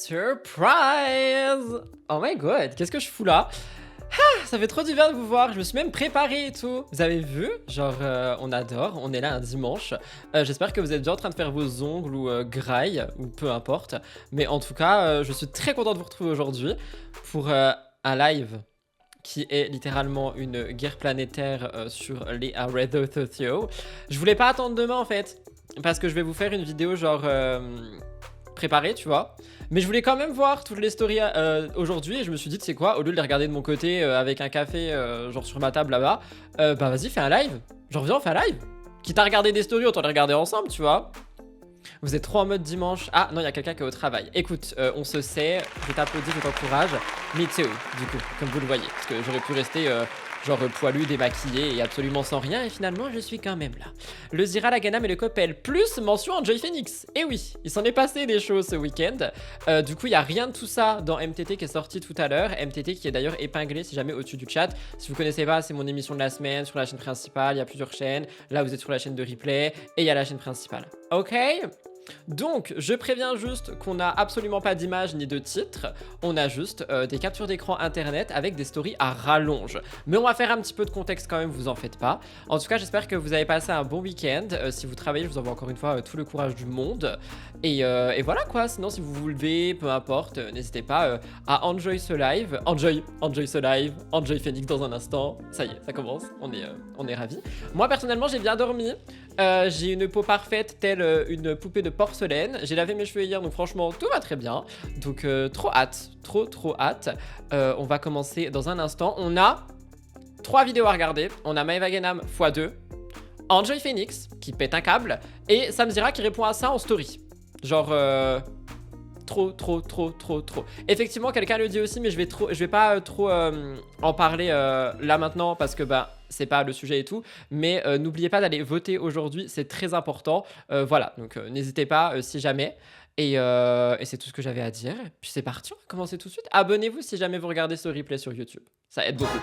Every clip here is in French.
Surprise! Oh my god, qu'est-ce que je fous là? Ah, ça fait trop du bien de vous voir, je me suis même préparé et tout. Vous avez vu? Genre, on adore, on est là un dimanche. J'espère que vous êtes bien en train de faire vos ongles ou graille, ou peu importe. Mais en tout cas, je suis très content de vous retrouver aujourd'hui pour un live qui est littéralement une guerre planétaire sur les Red Tokyo. Je voulais pas attendre demain en fait, parce que je vais vous faire une vidéo genre préparée, tu vois. Mais je voulais quand même voir toutes les stories aujourd'hui et je me suis dit, tu sais quoi, au lieu de les regarder de mon côté avec un café genre sur ma table là-bas, bah vas-y, fais un live. Genre viens, on fait un live. Quitte à regarder des stories, autant les regarder ensemble, tu vois. Vous êtes trop en mode dimanche. Ah non, il y a quelqu'un qui est au travail. Écoute, on se sait, je t'applaudis, je t'encourage. Me too, du coup, comme vous le voyez. Parce que j'aurais pu rester genre poilu, démaquillé et absolument sans rien. Et finalement, je suis quand même là. Le Zira, la Ganam et le Coppel. Plus mention Enjoy Phoenix. Et oui, il s'en est passé des choses ce week-end. Du coup, il n'y a rien de tout ça dans MTT qui est sorti tout à l'heure. MTT qui est d'ailleurs épinglé si jamais au-dessus du chat. Si vous connaissez pas, c'est mon émission de la semaine sur la chaîne principale. Il y a plusieurs chaînes. Là, vous êtes sur la chaîne de replay et il y a la chaîne principale. Ok? Donc, je préviens juste qu'on n'a absolument pas d'image ni de titre, on a juste des captures d'écran internet avec des stories à rallonge. Mais on va faire un petit peu de contexte quand même, vous en faites pas. En tout cas, j'espère que vous avez passé un bon week-end. Si vous travaillez, je vous envoie encore une fois tout le courage du monde. Et voilà quoi, sinon si vous vous levez, peu importe, n'hésitez pas à enjoy ce live. Enjoy ce live, enjoy Phoenix dans un instant. Ça y est, ça commence, on est ravis. Moi personnellement, j'ai bien dormi. J'ai une peau parfaite telle une poupée de porcelaine. J'ai lavé mes cheveux hier donc franchement tout va très bien. Donc trop hâte, trop hâte. On va commencer dans un instant. On a 3 vidéos à regarder. On a Maeva Genam x2, Enjoy Phoenix qui pète un câble et Sam Zira qui répond à ça en story. Genre trop. Effectivement, quelqu'un le dit aussi, mais je vais pas trop en parler là maintenant parce que bah c'est pas le sujet et tout. Mais n'oubliez pas d'aller voter aujourd'hui, c'est très important. Voilà, donc n'hésitez pas si jamais. Et c'est tout ce que j'avais à dire. Puis c'est parti, on va commencer tout de suite. Abonnez-vous si jamais vous regardez ce replay sur YouTube, ça aide beaucoup.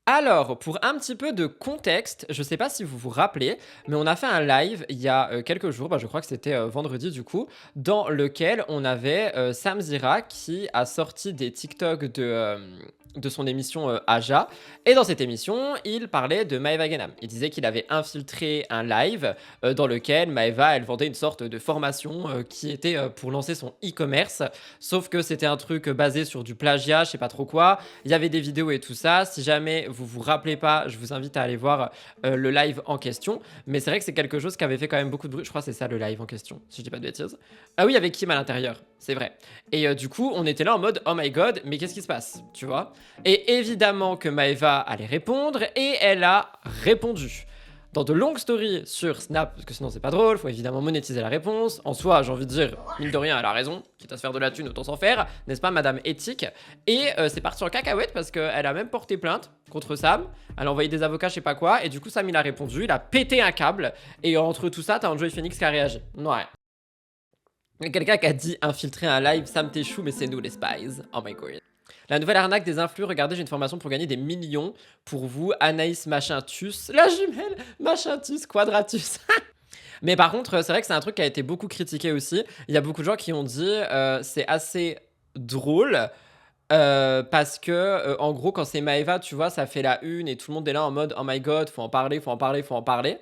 Alors, pour un petit peu de contexte, je sais pas si vous vous rappelez, mais on a fait un live il y a quelques jours, bah, je crois que c'était vendredi du coup, dans lequel on avait Sam Zira qui a sorti des TikTok de son émission Aja. Et dans cette émission, il parlait de Maeva Genam. Il disait qu'il avait infiltré un live dans lequel Maeva, elle vendait une sorte de formation qui était pour lancer son e-commerce. Sauf que c'était un truc basé sur du plagiat, je sais pas trop quoi. Il y avait des vidéos et tout ça. Si jamais vous vous rappelez pas, je vous invite à aller voir le live en question. Mais c'est vrai que c'est quelque chose qui avait fait quand même beaucoup de bruit. Je crois que c'est ça le live en question, si je dis pas de bêtises. Ah oui, avec Kim à l'intérieur, c'est vrai. Et du coup, on était là en mode oh my god, mais qu'est-ce qui se passe, tu vois? Et évidemment que Maeva allait répondre et elle a répondu. Dans de longues stories sur Snap, parce que sinon c'est pas drôle, faut évidemment monétiser la réponse. En soi, j'ai envie de dire, mine de rien, elle a raison, quitte à se faire de la thune, autant s'en faire, n'est-ce pas, Madame Éthique? Et c'est parti en cacahuète parce qu'elle a même porté plainte contre Sam, elle a envoyé des avocats, je sais pas quoi, et du coup, Sam il a répondu, il a pété un câble, et entre tout ça, t'as Enjoy Phoenix qui a réagi. Ouais. Quelqu'un qui a dit infiltrer un live, Sam t'échoue, mais c'est nous les spies. Oh my god. La nouvelle arnaque des influx, regardez, j'ai une formation pour gagner des millions pour vous, Anaïs Machintus, la jumelle Machintus Quadratus. Mais par contre, c'est vrai que c'est un truc qui a été beaucoup critiqué aussi. Il y a beaucoup de gens qui ont dit c'est assez drôle parce que en gros, quand c'est Maeva, tu vois, ça fait la une et tout le monde est là en mode oh my god, faut en parler.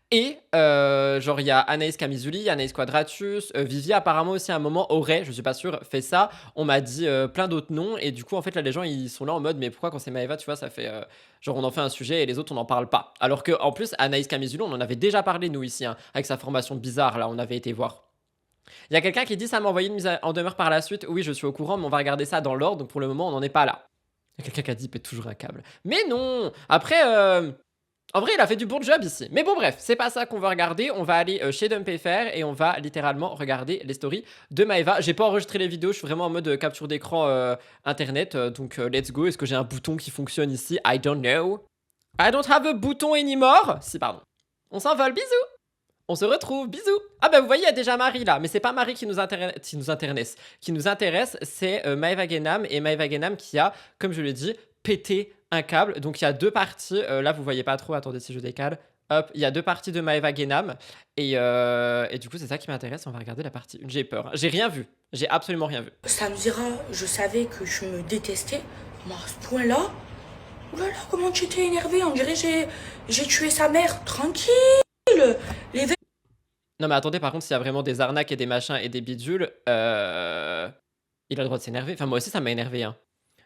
Et genre il y a Anaïs Camizuli, Anaïs Quadratus, Vivi apparemment aussi à un moment aurait, je suis pas sûr, fait ça. On m'a dit plein d'autres noms et du coup en fait là les gens ils sont là en mode mais pourquoi quand c'est Maeva tu vois ça fait genre on en fait un sujet et les autres on n'en parle pas. Alors que en plus Anaïs Camizuli on en avait déjà parlé nous ici hein, avec sa formation bizarre là on avait été voir. Il y a quelqu'un qui dit ça m'a envoyé une mise en demeure par la suite. Oui je suis au courant mais on va regarder ça dans l'ordre donc pour le moment on n'en est pas là. Il y a quelqu'un qui a dit pète toujours un câble. Mais non. Après en vrai, il a fait du bon job ici. Mais bon, bref, c'est pas ça qu'on va regarder. On va aller chez DumpFR et on va littéralement regarder les stories de Maeva. J'ai pas enregistré les vidéos, je suis vraiment en mode capture d'écran internet. Donc, let's go. Est-ce que j'ai un bouton qui fonctionne ici? I don't know. I don't have a button anymore. Si, pardon. On s'envole, bisous. On se retrouve, bisous. Ah bah vous voyez, il y a déjà Marie là, mais c'est pas Marie qui nous intéresse. Qui nous intéresse, c'est Maeva Genam et Maeva Genam qui a, comme je l'ai dit, pété un câble. Donc il y a deux parties. Là vous voyez pas trop. Attendez si je décale. Hop, il y a 2 parties de Maeva Genam et du coup, c'est ça qui m'intéresse. On va regarder la partie 1. J'ai peur. J'ai rien vu. J'ai absolument rien vu. Samzira, je savais que je me détestais, mais à ce point-là, oh là là, comment tu étais énervée, on dirait j'ai tué sa mère, tranquille. Les Non, mais attendez, par contre, s'il y a vraiment des arnaques et des machins et des bidules, il a le droit de s'énerver. Enfin, moi aussi, ça m'a énervé, hein.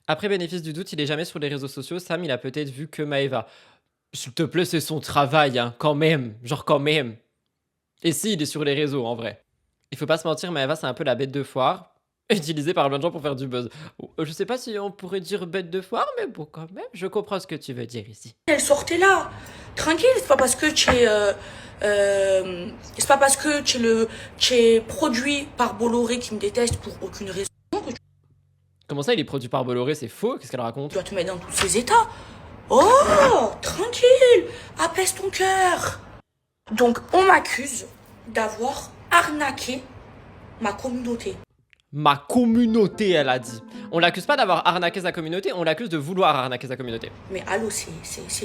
Après bénéfice du doute, il est jamais sur les réseaux sociaux. Sam, il a peut-être vu que Maeva. S'il te plaît, c'est son travail, hein, quand même. Genre, quand même. Et si, il est sur les réseaux, en vrai. Il faut pas se mentir, Maeva, c'est un peu la bête de foire, utilisée par plein de gens pour faire du buzz. Je sais pas si on pourrait dire bête de foire, mais bon, quand même, je comprends ce que tu veux dire ici. elle sortait là, tranquille, c'est pas parce que c'est pas parce que tu es produit par Bolloré qui me déteste pour aucune raison que tu Comment ça, il est produit par Bolloré, c'est faux? Qu'est-ce qu'elle raconte? dois te mettre dans tous ces états. Oh, tranquille, apaise ton cœur. Donc, on m'accuse d'avoir arnaqué ma communauté. Ma communauté, elle a dit. On l'accuse pas d'avoir arnaqué sa communauté, on l'accuse de vouloir arnaquer sa communauté. Mais allô, c'est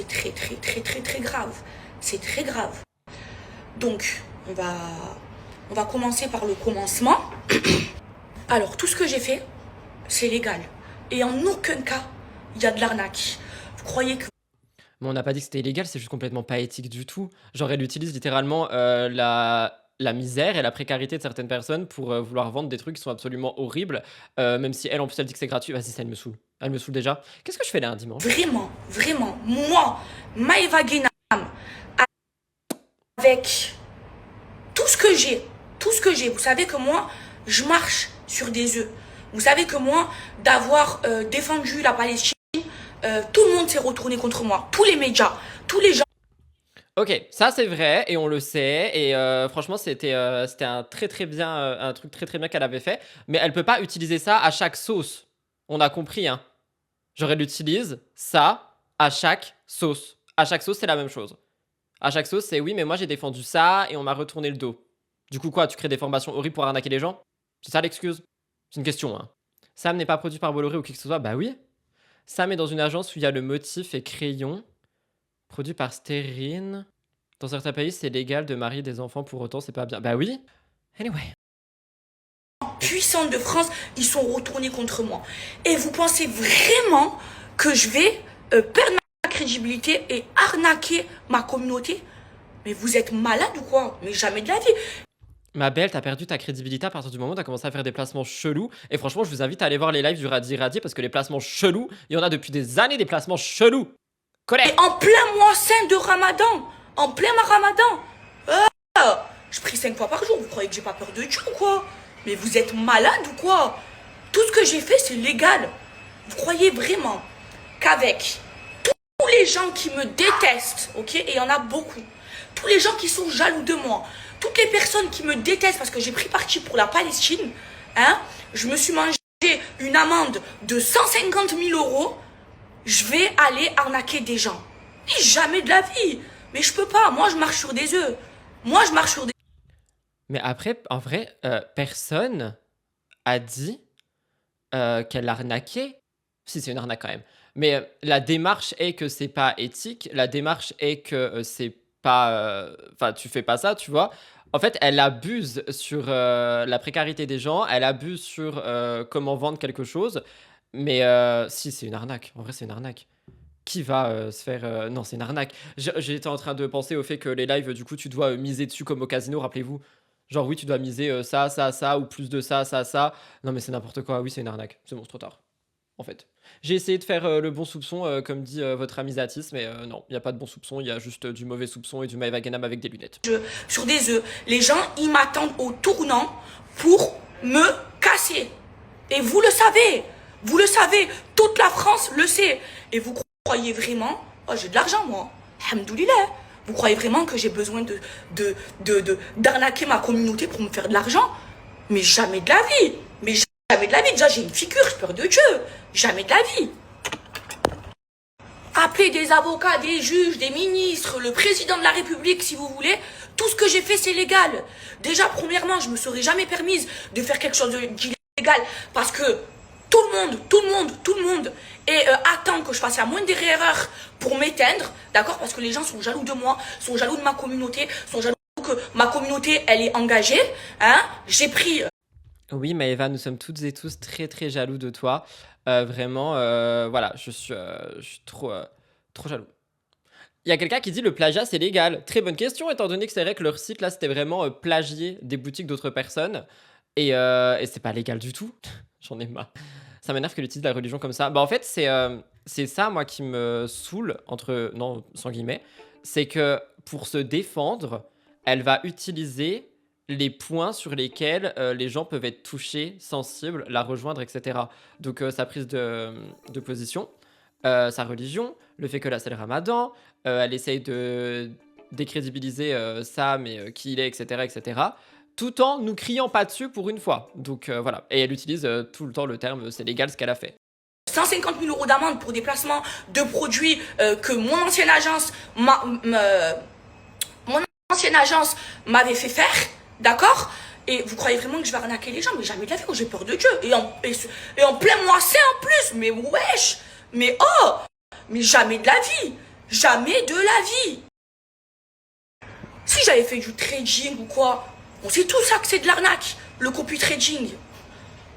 très, très, très, très, très grave. C'est très grave. Donc, on va commencer par le commencement. Alors, tout ce que j'ai fait, c'est légal. Et en aucun cas, il y a de l'arnaque. Vous croyez que... Mais on n'a pas dit que c'était illégal, c'est juste complètement pas éthique du tout. Genre, elle utilise littéralement la misère et la précarité de certaines personnes pour vouloir vendre des trucs qui sont absolument horribles. Même si elle, en plus, elle dit que c'est gratuit. Vas-y, ça, elle me saoule. Elle me saoule déjà. Qu'est-ce que je fais là un dimanche? Vraiment, vraiment, moi, Maeva Genam, avec tout ce que j'ai, vous savez que moi, je marche sur des œufs. Vous savez que moi, d'avoir défendu la Palestine, tout le monde s'est retourné contre moi. Tous les médias, tous les gens. Ok, ça c'est vrai et on le sait et franchement c'était un très très bien un truc très très bien qu'elle avait fait, mais elle peut pas utiliser ça à chaque sauce. On a compris hein. Genre elle utilise ça à chaque sauce. À chaque sauce c'est la même chose. À chaque sauce c'est oui mais moi j'ai défendu ça et on m'a retourné le dos. Du coup quoi, tu crées des formations horribles pour arnaquer les gens? C'est ça l'excuse? C'est une question hein. Sam n'est pas produit par Bolloré ou qui que ce soit? Bah oui. Sam est dans une agence où il y a le motif et crayon. Produit par Stérine. Dans certains pays, c'est légal de marier des enfants, pour autant, c'est pas bien. Bah oui. Anyway. Puissants de France, ils sont retournés contre moi. Et vous pensez vraiment que je vais perdre ma crédibilité et arnaquer ma communauté? Mais vous êtes malade ou quoi? Mais jamais de la vie. Ma belle, t'as perdu ta crédibilité à partir du moment où t'as commencé à faire des placements chelous. Et franchement, je vous invite à aller voir les lives du Radi Radi parce que les placements chelous, il y en a depuis des années des placements chelous. Collègue. Et en plein mois saint de Ramadan, en plein Ramadan, je prie 5 fois par jour. Vous croyez que j'ai pas peur de Dieu ou quoi? Mais vous êtes malade ou quoi? Tout ce que j'ai fait, c'est légal. Vous croyez vraiment qu'avec tous les gens qui me détestent, ok, et il y en a beaucoup, tous les gens qui sont jaloux de moi, toutes les personnes qui me détestent parce que j'ai pris parti pour la Palestine, hein, je me suis mangé une amende de 150 000 euros, je vais aller arnaquer des gens. Mais jamais de la vie. Mais je peux pas, moi je marche sur des œufs. Moi je marche sur des... Mais après, en vrai, personne a dit qu'elle arnaquait. Si, c'est une arnaque quand même. Mais la démarche est que c'est pas éthique. La démarche est que c'est pas. Enfin, tu fais pas ça, tu vois. En fait, elle abuse sur la précarité des gens. Elle abuse sur comment vendre quelque chose. Mais si, c'est une arnaque. En vrai, c'est une arnaque. Qui va se faire. Non, c'est une arnaque. J'étais en train de penser au fait que les lives, du coup, tu dois miser dessus comme au casino, rappelez-vous. Genre, oui, tu dois miser ça, ça, ça, ou plus de ça, ça, ça. Non, mais c'est n'importe quoi. Oui, c'est une arnaque. C'est bon, c'est trop tard. En fait. J'ai essayé de faire le bon soupçon, comme dit votre ami Zatis, mais non, il n'y a pas de bon soupçon, il y a juste du mauvais soupçon et du Maeva Genam avec des lunettes. Sur des œufs. Les gens, ils m'attendent au tournant pour me casser. Et vous le savez. Vous le savez. Toute la France le sait. Et vous croyez vraiment... Oh, j'ai de l'argent, moi. Alhamdoulilah. Vous croyez vraiment que j'ai besoin d'arnaquer ma communauté pour me faire de l'argent? Mais jamais de la vie. Mais jamais de la vie. Déjà, j'ai une figure, j'ai peur de Dieu. Jamais de la vie. Appelez des avocats, des juges, des ministres, le président de la République, si vous voulez. Tout ce que j'ai fait, c'est légal. Déjà, premièrement, je me serais jamais permise de faire quelque chose d'illégal parce que tout le monde et attend que je fasse la moindre erreur pour m'éteindre, d'accord? Parce que les gens sont jaloux de moi, sont jaloux de ma communauté, sont jaloux que ma communauté, elle est engagée, hein? J'ai pris... Oui, Maëva, nous sommes toutes et tous très très jaloux de toi. Vraiment, voilà, je suis trop jaloux. Il y a quelqu'un qui dit le plagiat c'est légal. Très bonne question, étant donné que c'est vrai que leur site là c'était vraiment plagier des boutiques d'autres personnes. Et c'est pas légal du tout. J'en ai marre. Ça m'énerve qu'elle utilise la religion comme ça. Bah en fait, c'est ça, moi, qui me saoule, entre... Non, sans guillemets. C'est que pour se défendre, elle va utiliser les points sur lesquels les gens peuvent être touchés, sensibles, la rejoindre, etc. Donc sa prise de position, sa religion, le fait que là c'est le ramadan, elle essaye de décrédibiliser Sam et qui il est, etc., etc., tout en nous criant pas dessus pour une fois. Donc voilà. Et elle utilise tout le temps le terme c'est légal ce qu'elle a fait. 150 000 € d'amende pour des placements de produits que mon ancienne agence m'avait fait faire, d'accord? Et vous croyez vraiment que je vais arnaquer les gens? Mais jamais de la vie, j'ai peur de Dieu. Et en plein moissé en plus, mais wesh, mais oh, mais jamais de la vie, jamais de la vie. Si j'avais fait du trading ou quoi, on sait tous ça que c'est de l'arnaque, le copy trading.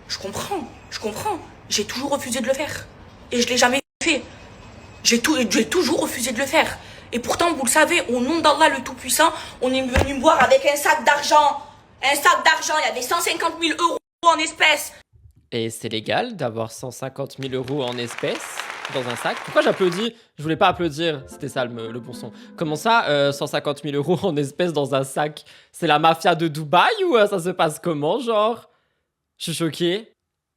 Je comprends. J'ai toujours refusé de le faire. Et je l'ai jamais fait. J'ai toujours refusé de le faire. Et pourtant, vous le savez, au nom d'Allah le Tout-Puissant, on est venu me voir avec un sac d'argent. Un sac d'argent, il y avait 150 000 € en espèces. Et c'est légal d'avoir 150 000 € en espèces dans un sac. Pourquoi j'applaudis? Je voulais pas applaudir, c'était ça le bon son. Comment ça, 150 000 € en espèces dans un sac? C'est la mafia de Dubaï ou ça se passe comment, genre? Je suis choquée.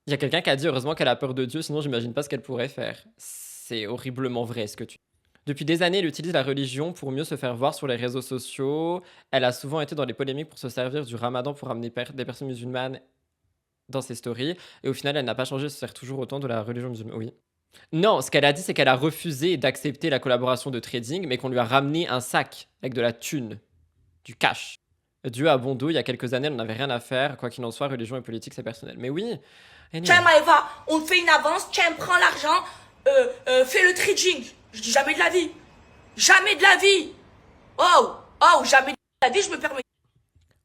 Il y a quelqu'un qui a dit heureusement qu'elle a peur de Dieu, sinon j'imagine pas ce qu'elle pourrait faire. C'est horriblement vrai ce que tu... Depuis des années, elle utilise la religion pour mieux se faire voir sur les réseaux sociaux. Elle a souvent été dans les polémiques pour se servir du ramadan pour amener des personnes musulmanes dans ses stories. Et au final, elle n'a pas changé, elle se sert toujours autant de la religion musulmane. Oui. Non, ce qu'elle a dit, c'est qu'elle a refusé d'accepter la collaboration de trading, mais qu'on lui a ramené un sac avec de la thune, du cash. Dieu a bon dos, il y a quelques années, elle n'avait rien à faire. Quoi qu'il en soit, religion et politique, c'est personnel. Mais oui. Tiens, Maëva, on te fait une avance, tiens, prends l'argent, fais le trading. Je dis jamais de la vie. Jamais de la vie. Oh, jamais de la vie, je me permets.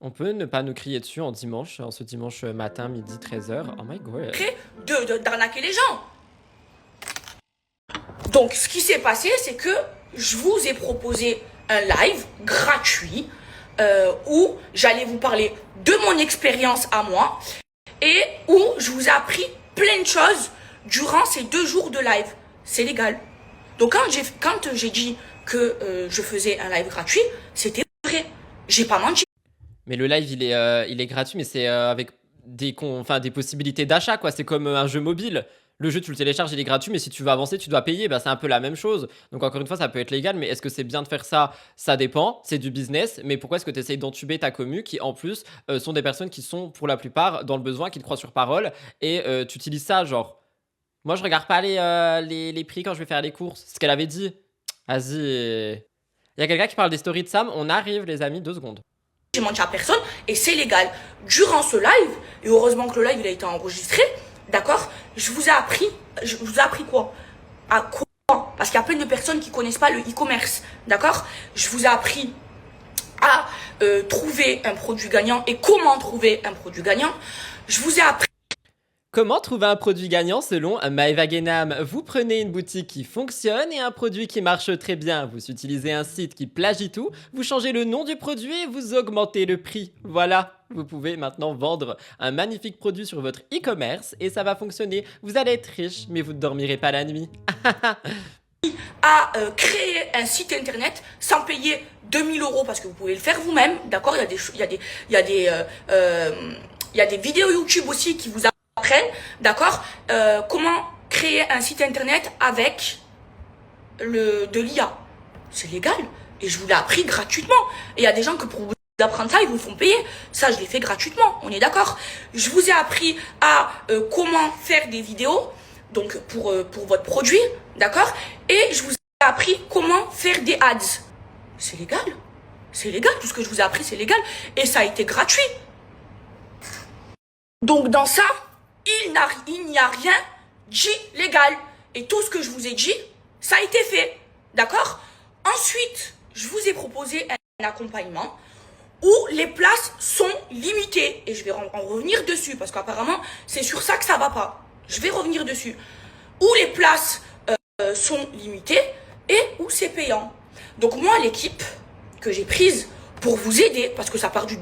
On peut ne pas nous crier dessus en ce dimanche matin, midi, 13h. Oh my god. D'arnaquer les gens. Donc, ce qui s'est passé, c'est que je vous ai proposé un live gratuit où j'allais vous parler de mon expérience à moi et où je vous ai appris plein de choses durant ces 2 jours de live. C'est légal. Donc, quand j'ai dit que je faisais un live gratuit, c'était vrai. J'ai pas menti. Mais le live, il est gratuit, mais c'est avec des possibilités d'achat, quoi. C'est comme un jeu mobile. Le jeu, tu le télécharges, il est gratuit, mais si tu veux avancer, tu dois payer. Bah, c'est un peu la même chose. Donc, encore une fois, ça peut être légal, mais est-ce que c'est bien de faire ça? Ça dépend. C'est du business. Mais pourquoi est-ce que tu essayes d'entuber ta commu qui, en plus, sont des personnes qui sont, pour la plupart, dans le besoin, qui te croient sur parole et tu utilises ça, genre. Moi, je regarde pas les prix quand je vais faire les courses. C'est ce qu'elle avait dit. Vas-y. Il y a quelqu'un qui parle des stories de Sam. On arrive, les amis, 2 secondes. J'ai menti à personne et c'est légal. Durant ce live, et heureusement que le live il a été enregistré, d'accord, je vous ai appris quoi? À quoi? Parce qu'il y a plein de personnes qui connaissent pas le e-commerce, d'accord? Je vous ai appris à trouver un produit gagnant et comment trouver un produit gagnant. Je vous ai appris Comment trouver un produit gagnant selon Maëva Guénam? Vous prenez une boutique qui fonctionne et un produit qui marche très bien. Vous utilisez un site qui plagie tout, vous changez le nom du produit et vous augmentez le prix. Voilà, vous pouvez maintenant vendre un magnifique produit sur votre e-commerce et ça va fonctionner. Vous allez être riche, mais vous ne dormirez pas la nuit. à créer un site internet sans payer 2000 € parce que vous pouvez le faire vous-même, d'accord? Il y a des vidéos YouTube aussi qui vous apprennent, d'accord, comment créer un site internet avec de l'IA. C'est légal et je vous l'ai appris gratuitement. Et il y a des gens que pour vous apprendre ça, ils vous font payer. Ça, je l'ai fait gratuitement, on est d'accord. Je vous ai appris à comment faire des vidéos, donc pour votre produit, d'accord. Et je vous ai appris comment faire des ads. C'est légal. C'est légal, tout ce que je vous ai appris, c'est légal. Et ça a été gratuit. Donc dans ça, il n'y a rien d'illégal. Et tout ce que je vous ai dit, ça a été fait. D'accord? Ensuite, je vous ai proposé un accompagnement où les places sont limitées. Et je vais en revenir dessus parce qu'apparemment, c'est sur ça que ça va pas. Je vais revenir dessus. Où les places sont limitées et où c'est payant. Donc moi, l'équipe que j'ai prise pour vous aider, parce que ça part du...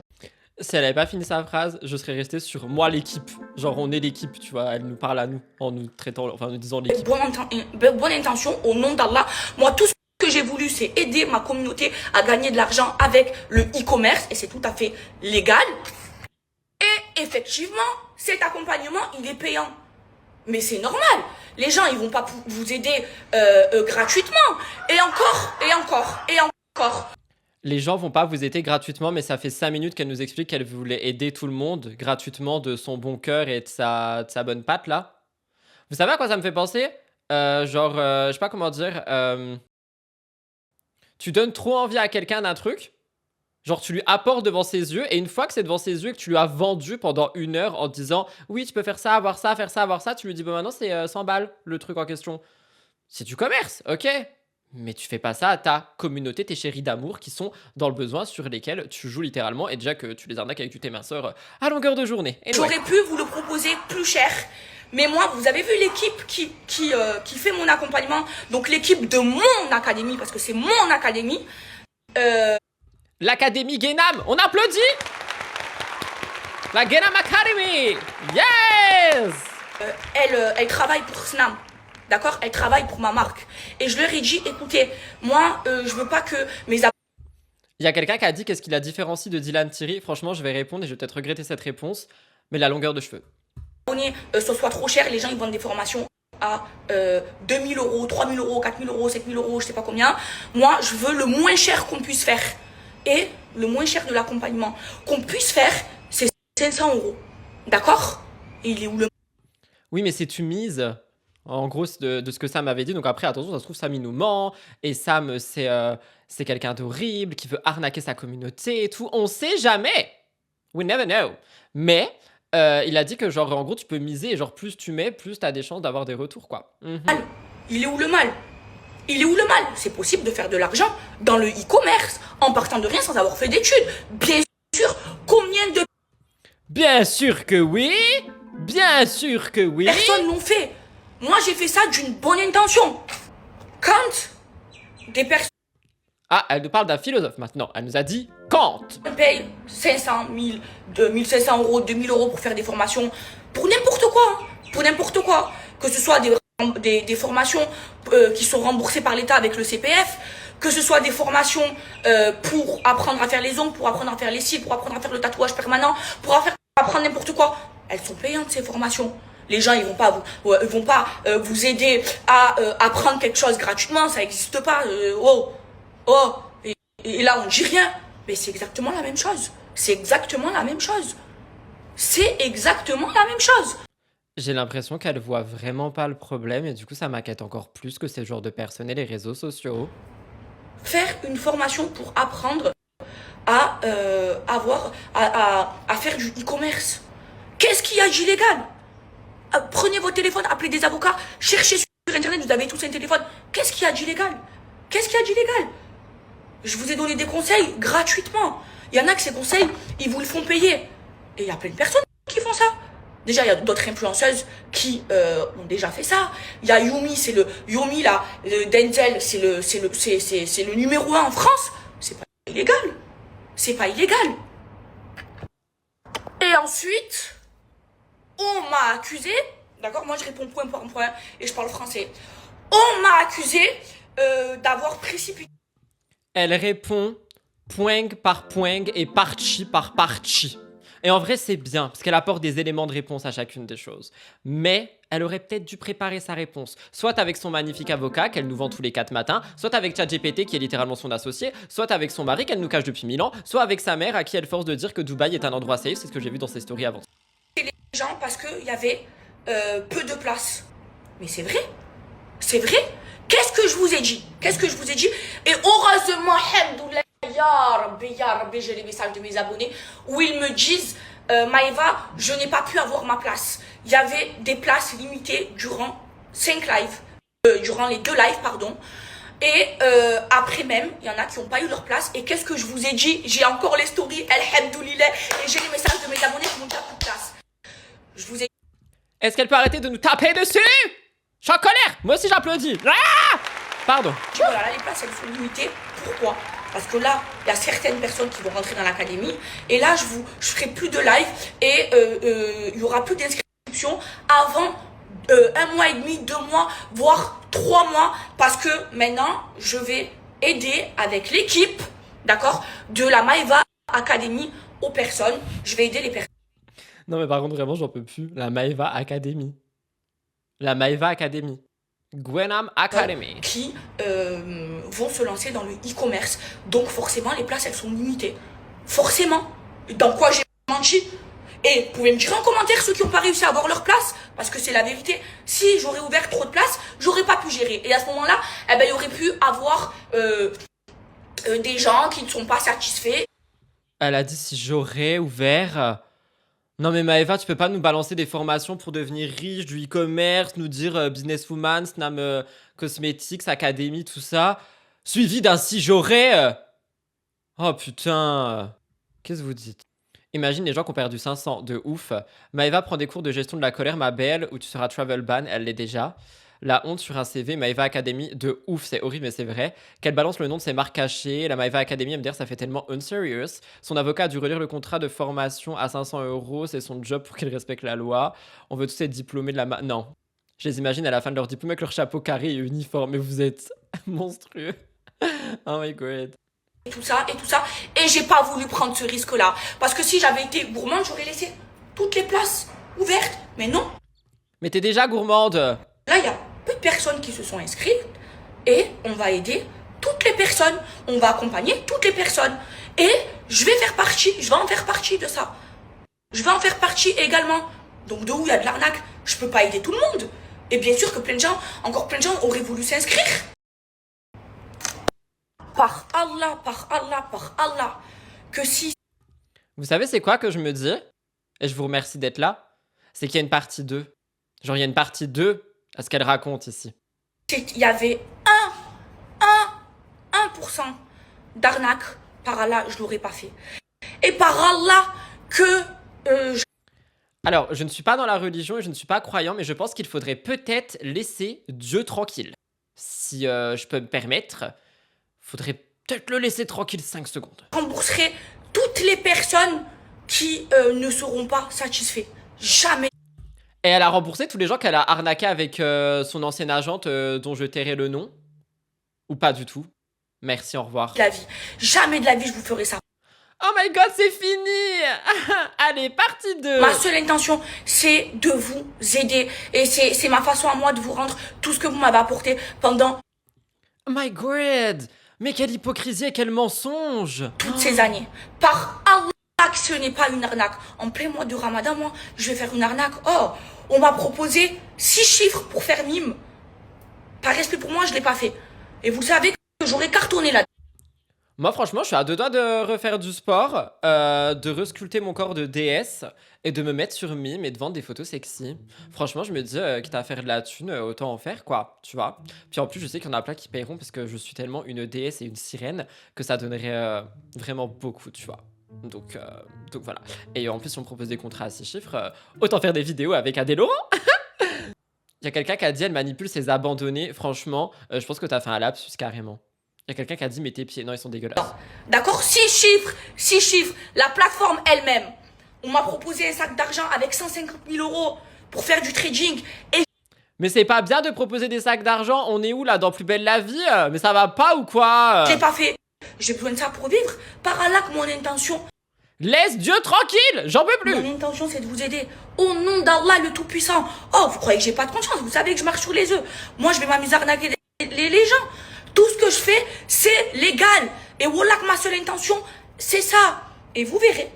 Si elle avait pas fini sa phrase, je serais resté sur moi l'équipe. Genre on est l'équipe, tu vois. Elle nous parle à nous en nous traitant, enfin en nous disant l'équipe. Bonne intention au nom d'Allah. Moi, tout ce que j'ai voulu, c'est aider ma communauté à gagner de l'argent avec le e-commerce et c'est tout à fait légal. Et effectivement, cet accompagnement, il est payant. Mais c'est normal. Les gens, ils vont pas vous aider gratuitement. Et encore. Les gens vont pas vous aider gratuitement, mais ça fait 5 minutes qu'elle nous explique qu'elle voulait aider tout le monde gratuitement de son bon cœur et de sa bonne patte, là. Vous savez à quoi ça me fait penser? Je sais pas comment dire. Tu donnes trop envie à quelqu'un d'un truc, genre tu lui apportes devant ses yeux, et une fois que c'est devant ses yeux et que tu lui as vendu pendant 1 heure en te disant oui, tu peux faire ça, avoir ça, faire ça, avoir ça, tu lui dis bon, maintenant c'est 100 balles le truc en question. C'est du commerce, ok? Mais tu fais pas ça à ta communauté, tes chéris d'amour qui sont dans le besoin, sur lesquels tu joues littéralement, et déjà que tu les arnaques avec du thé minceur à longueur de journée. Et j'aurais pu vous le proposer plus cher. Mais moi, vous avez vu l'équipe qui fait mon accompagnement, donc l'équipe de mon académie, parce que c'est mon académie. L'académie Guénam, on applaudit. La Guénam Academy, yes. Elle travaille pour Snam, d'accord? Elle travaille pour ma marque. Et je leur ai dit, écoutez, moi, je veux pas que mes... Il y a quelqu'un qui a dit qu'est-ce qui la différencie de Dylan Thierry. Franchement, je vais répondre et je vais peut-être regretter cette réponse, mais la longueur de cheveux. Ce soit trop cher, les gens ils vendent des formations à 2000 euros, 3000 euros, 4000 euros, 7000 euros, je sais pas combien. Moi, je veux le moins cher qu'on puisse faire. Et le moins cher de l'accompagnement qu'on puisse faire, c'est 500 euros. D'accord? Et il est où le... Oui, mais c'est une mise. En gros, de ce que Sam avait dit. Donc après, attention, ça se trouve, Sam, il nous ment. Et Sam, c'est quelqu'un d'horrible qui veut arnaquer sa communauté et tout. On sait jamais. We never know. Mais... il a dit que genre en gros tu peux miser et genre plus tu mets, plus t'as des chances d'avoir des retours quoi. Il est où le mal? Il est où le mal? C'est possible de faire de l'argent dans le e-commerce en partant de rien sans avoir fait d'études. Bien sûr, combien de... Bien sûr que oui. Bien sûr que oui. Personne l'ont fait. Moi j'ai fait ça d'une bonne intention. Quand des personnes... Ah, elle nous parle d'un philosophe maintenant. Elle nous a dit Kant. On paye 500, 1000, 2500 euros, 2000 euros pour faire des formations pour n'importe quoi. Pour n'importe quoi. Que ce soit des formations qui sont remboursées par l'État avec le CPF, que ce soit des formations pour apprendre à faire les ongles, pour apprendre à faire les cils, pour apprendre à faire le tatouage permanent, pour apprendre n'importe quoi. Elles sont payantes ces formations. Les gens ils vont pas vous aider à apprendre quelque chose gratuitement, ça n'existe pas. Et là on dit rien. Mais c'est exactement la même chose. C'est exactement la même chose. C'est exactement la même chose. J'ai l'impression qu'elle voit vraiment pas le problème et du coup ça m'inquiète encore plus que ces genres de personnes et les réseaux sociaux. Faire une formation pour apprendre à faire du e-commerce. Qu'est-ce qu'il y a d'illégal? Prenez votre téléphone, appelez des avocats, cherchez sur internet, vous avez tous un téléphone. Qu'est-ce qu'il y a d'illégal? Qu'est-ce qu'il y a d'illégal? Je vous ai donné des conseils gratuitement. Il y en a que ces conseils, ils vous le font payer. Et il y a plein de personnes qui font ça. Déjà, il y a d'autres influenceuses qui ont déjà fait ça. Il y a Yumi, Yumi là, Denzel, c'est le numéro 1 en France. C'est pas illégal. C'est pas illégal. Et ensuite, on m'a accusé, d'accord, moi je réponds point par point et je parle français. On m'a accusé d'avoir précipité. Elle répond point par point et partie par partie. Et en vrai, c'est bien, parce qu'elle apporte des éléments de réponse à chacune des choses. Mais elle aurait peut-être dû préparer sa réponse. Soit avec son magnifique avocat, qu'elle nous vend tous les 4 matins, soit avec ChatGPT, qui est littéralement son associé, soit avec son mari, qu'elle nous cache depuis 1000 ans, soit avec sa mère, à qui elle force de dire que Dubaï est un endroit safe, c'est ce que j'ai vu dans ses stories avant. Les gens, parce qu'il y avait peu de place. Mais c'est vrai. C'est vrai. Qu'est-ce que je vous ai dit? Qu'est-ce que je vous ai dit? Et heureusement, alhamdoulilah, Ya Rabbi, j'ai les messages de mes abonnés où ils me disent Maëva, je n'ai pas pu avoir ma place. Il y avait des places limitées durant 5 lives, durant les 2 lives, pardon. Et après même, il y en a qui n'ont pas eu leur place. Et qu'est-ce que je vous ai dit? J'ai encore les stories, alhamdoulilah, et j'ai les messages de mes abonnés qui m'ont déjà plus de place. Je vous ai... Est-ce qu'elle peut arrêter de nous taper dessus? Je suis en colère. Moi aussi j'applaudis. Ah, pardon. Voilà, là, les places, elles sont limitées. Pourquoi? Parce que là, il y a certaines personnes qui vont rentrer dans l'académie. Et là, je ferai plus de live. Et il y aura plus d'inscriptions avant 1 mois et demi, 2 mois, voire 3 mois. Parce que maintenant, je vais aider avec l'équipe, d'accord, de la Maëva Academy aux personnes. Je vais aider les personnes. Non mais par contre vraiment j'en peux plus. La Maëva Academy. La Maëva Academy. Gwenam Academy. Qui vont se lancer dans le e-commerce. Donc forcément, les places, elles sont limitées. Forcément. Dans quoi j'ai menti? Et vous pouvez me dire en commentaire ceux qui n'ont pas réussi à avoir leur place, parce que c'est la vérité. Si j'aurais ouvert trop de places, j'aurais pas pu gérer. Et à ce moment-là, eh ben, il y aurait pu avoir des gens qui ne sont pas satisfaits. Elle a dit si j'aurais ouvert... Non mais Maëva, tu peux pas nous balancer des formations pour devenir riche, du e-commerce, nous dire businesswoman, Snam Cosmetics, Academy, tout ça, suivi d'un si j'aurais. Oh putain. Qu'est-ce que vous dites? Imagine les gens qui ont perdu 500, de ouf. Maëva prend des cours de gestion de la colère, ma belle, où tu seras travel ban, elle l'est déjà. La honte sur un CV, Maëva Academy, de ouf, c'est horrible mais c'est vrai. Qu'elle balance le nom de ses marques cachées. La Maëva Academy, elle me dire ça fait tellement unserious. Son avocat a dû relire le contrat de formation à 500 €, c'est son job pour qu'elle respecte la loi. On veut tous être diplômés de la Non. Je les imagine à la fin de leur diplôme avec leur chapeau carré et uniforme, mais vous êtes monstrueux. Oh my god. Et tout ça, et tout ça. Et j'ai pas voulu prendre ce risque-là. Parce que si j'avais été gourmande, j'aurais laissé toutes les places ouvertes. Mais non. Mais t'es déjà gourmande. Là, il y a peu de personnes qui se sont inscrites et on va aider toutes les personnes. On va accompagner toutes les personnes. Et je vais en faire partie de ça. Je vais en faire partie également. Donc de où il y a de l'arnaque, je peux pas aider tout le monde. Et bien sûr que encore plein de gens auraient voulu s'inscrire. Par Allah, que si... Vous savez c'est quoi que je me dis? Et je vous remercie d'être là. C'est qu'il y a une partie 2. Genre il y a une partie 2 à ce qu'elle raconte ici. Il y avait 1% d'arnaque, par Allah, je l'aurais pas fait. Et par Allah que... Alors, je ne suis pas dans la religion et je ne suis pas croyant, mais je pense qu'il faudrait peut-être laisser Dieu tranquille. Si je peux me permettre, faudrait peut-être le laisser tranquille 5 secondes. Rembourserai toutes les personnes qui ne seront pas satisfaits. Jamais. Et elle a remboursé tous les gens qu'elle a arnaqué avec son ancienne agente dont je tairai le nom? Ou pas du tout? Merci, au revoir. La vie. Jamais de la vie je vous ferai ça. Oh my god, c'est fini. Allez, partie 2. Ma seule intention, c'est de vous aider. Et c'est ma façon à moi de vous rendre tout ce que vous m'avez apporté pendant... Oh my god. Mais quelle hypocrisie et quel mensonge. Toutes ces années. Par Allah que ce n'est pas une arnaque. En plein mois de Ramadan, moi, je vais faire une arnaque. Oh, on m'a proposé 6 chiffres pour faire mime. Par respect pour moi, je ne l'ai pas fait. Et vous savez que j'aurais cartonné là. Moi, franchement, je suis à 2 doigts de refaire du sport, de resculpter mon corps de déesse et de me mettre sur mime et de vendre des photos sexy. Franchement, je me dis, quitte à faire de la thune, autant en faire, quoi, tu vois. Puis en plus, je sais qu'il y en a plein qui paieront parce que je suis tellement une déesse et une sirène que ça donnerait vraiment beaucoup, tu vois. Donc voilà. Et en plus, si on me propose des contrats à 6 chiffres, autant faire des vidéos avec Adé Laurent. Il y a quelqu'un qui a dit, elle manipule ses abandonnés. Franchement, je pense que t'as fait un lapsus carrément. Il y a quelqu'un qui a dit, mais tes pieds, non, ils sont dégueulasses. D'accord, 6 chiffres. La plateforme elle-même. On m'a proposé un sac d'argent avec 150 000 € pour faire du trading. Et... Mais c'est pas bien de proposer des sacs d'argent. On est où là, dans Plus belle la vie? Mais ça va pas ou quoi? je l'ai pas fait. J'ai besoin de ça pour vivre. Par Allah que mon intention... Laisse Dieu tranquille, j'en peux plus. Mon intention, c'est de vous aider. Au nom d'Allah le Tout-Puissant. Oh, vous croyez que j'ai pas de conscience? Vous savez que je marche sur les œufs. Moi, je vais m'amuser à arnaquer les gens. Tout ce que je fais, c'est légal. Et Wallah, que ma seule intention, c'est ça. Et vous verrez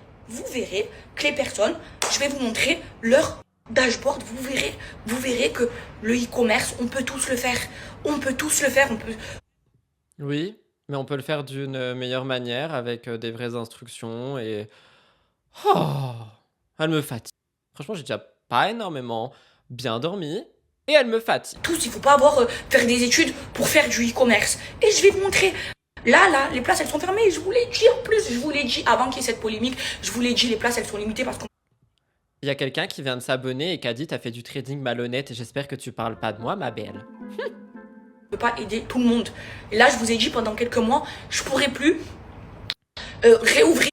que les personnes, je vais vous montrer leur dashboard. Vous verrez que le e-commerce, on peut tous le faire. On peut tous le faire. Oui, Mais on peut le faire d'une meilleure manière avec des vraies instructions et... Oh, elle me fatigue. Franchement, j'ai déjà pas énormément bien dormi et elle me fatigue. Tous, il faut pas avoir faire des études pour faire du e-commerce. Et je vais vous montrer. Là, les places, elles sont fermées. Je vous l'ai dit en plus. Je vous l'ai dit avant qu'il y ait cette polémique. Je vous l'ai dit, les places, elles sont limitées parce qu'on Il y a quelqu'un qui vient de s'abonner et qui a dit t'as fait du trading malhonnête et j'espère que tu parles pas de moi, ma belle. peut pas aider tout le monde. Et là, je vous ai dit, pendant quelques mois, je pourrai plus réouvrir.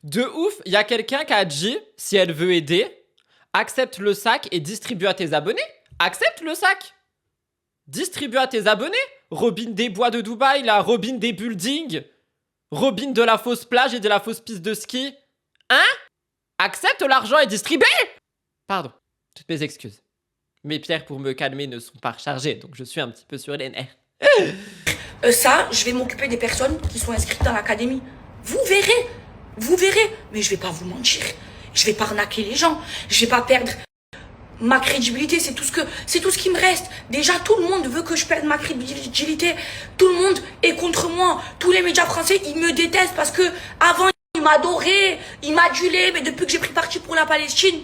De ouf, il y a quelqu'un qui a dit si elle veut aider, accepte le sac et distribue à tes abonnés. Accepte le sac. Distribue à tes abonnés. Robin des bois de Dubaï, là, Robin des buildings, Robin de la fausse plage et de la fausse piste de ski. Hein? Accepte l'argent et distribue. Pardon, toutes mes excuses. Mes pierres pour me calmer ne sont pas rechargées, donc je suis un petit peu sur les nerfs. Ça, je vais m'occuper des personnes qui sont inscrites dans l'académie. Vous verrez. Mais je vais pas vous mentir. Je vais pas arnaquer les gens. Je vais pas perdre ma crédibilité. C'est tout ce qui me reste. Déjà, tout le monde veut que je perde ma crédibilité. Tout le monde est contre moi. Tous les médias français, ils me détestent parce que avant, ils m'adoraient, ils m'adulaient, mais depuis que j'ai pris parti pour la Palestine,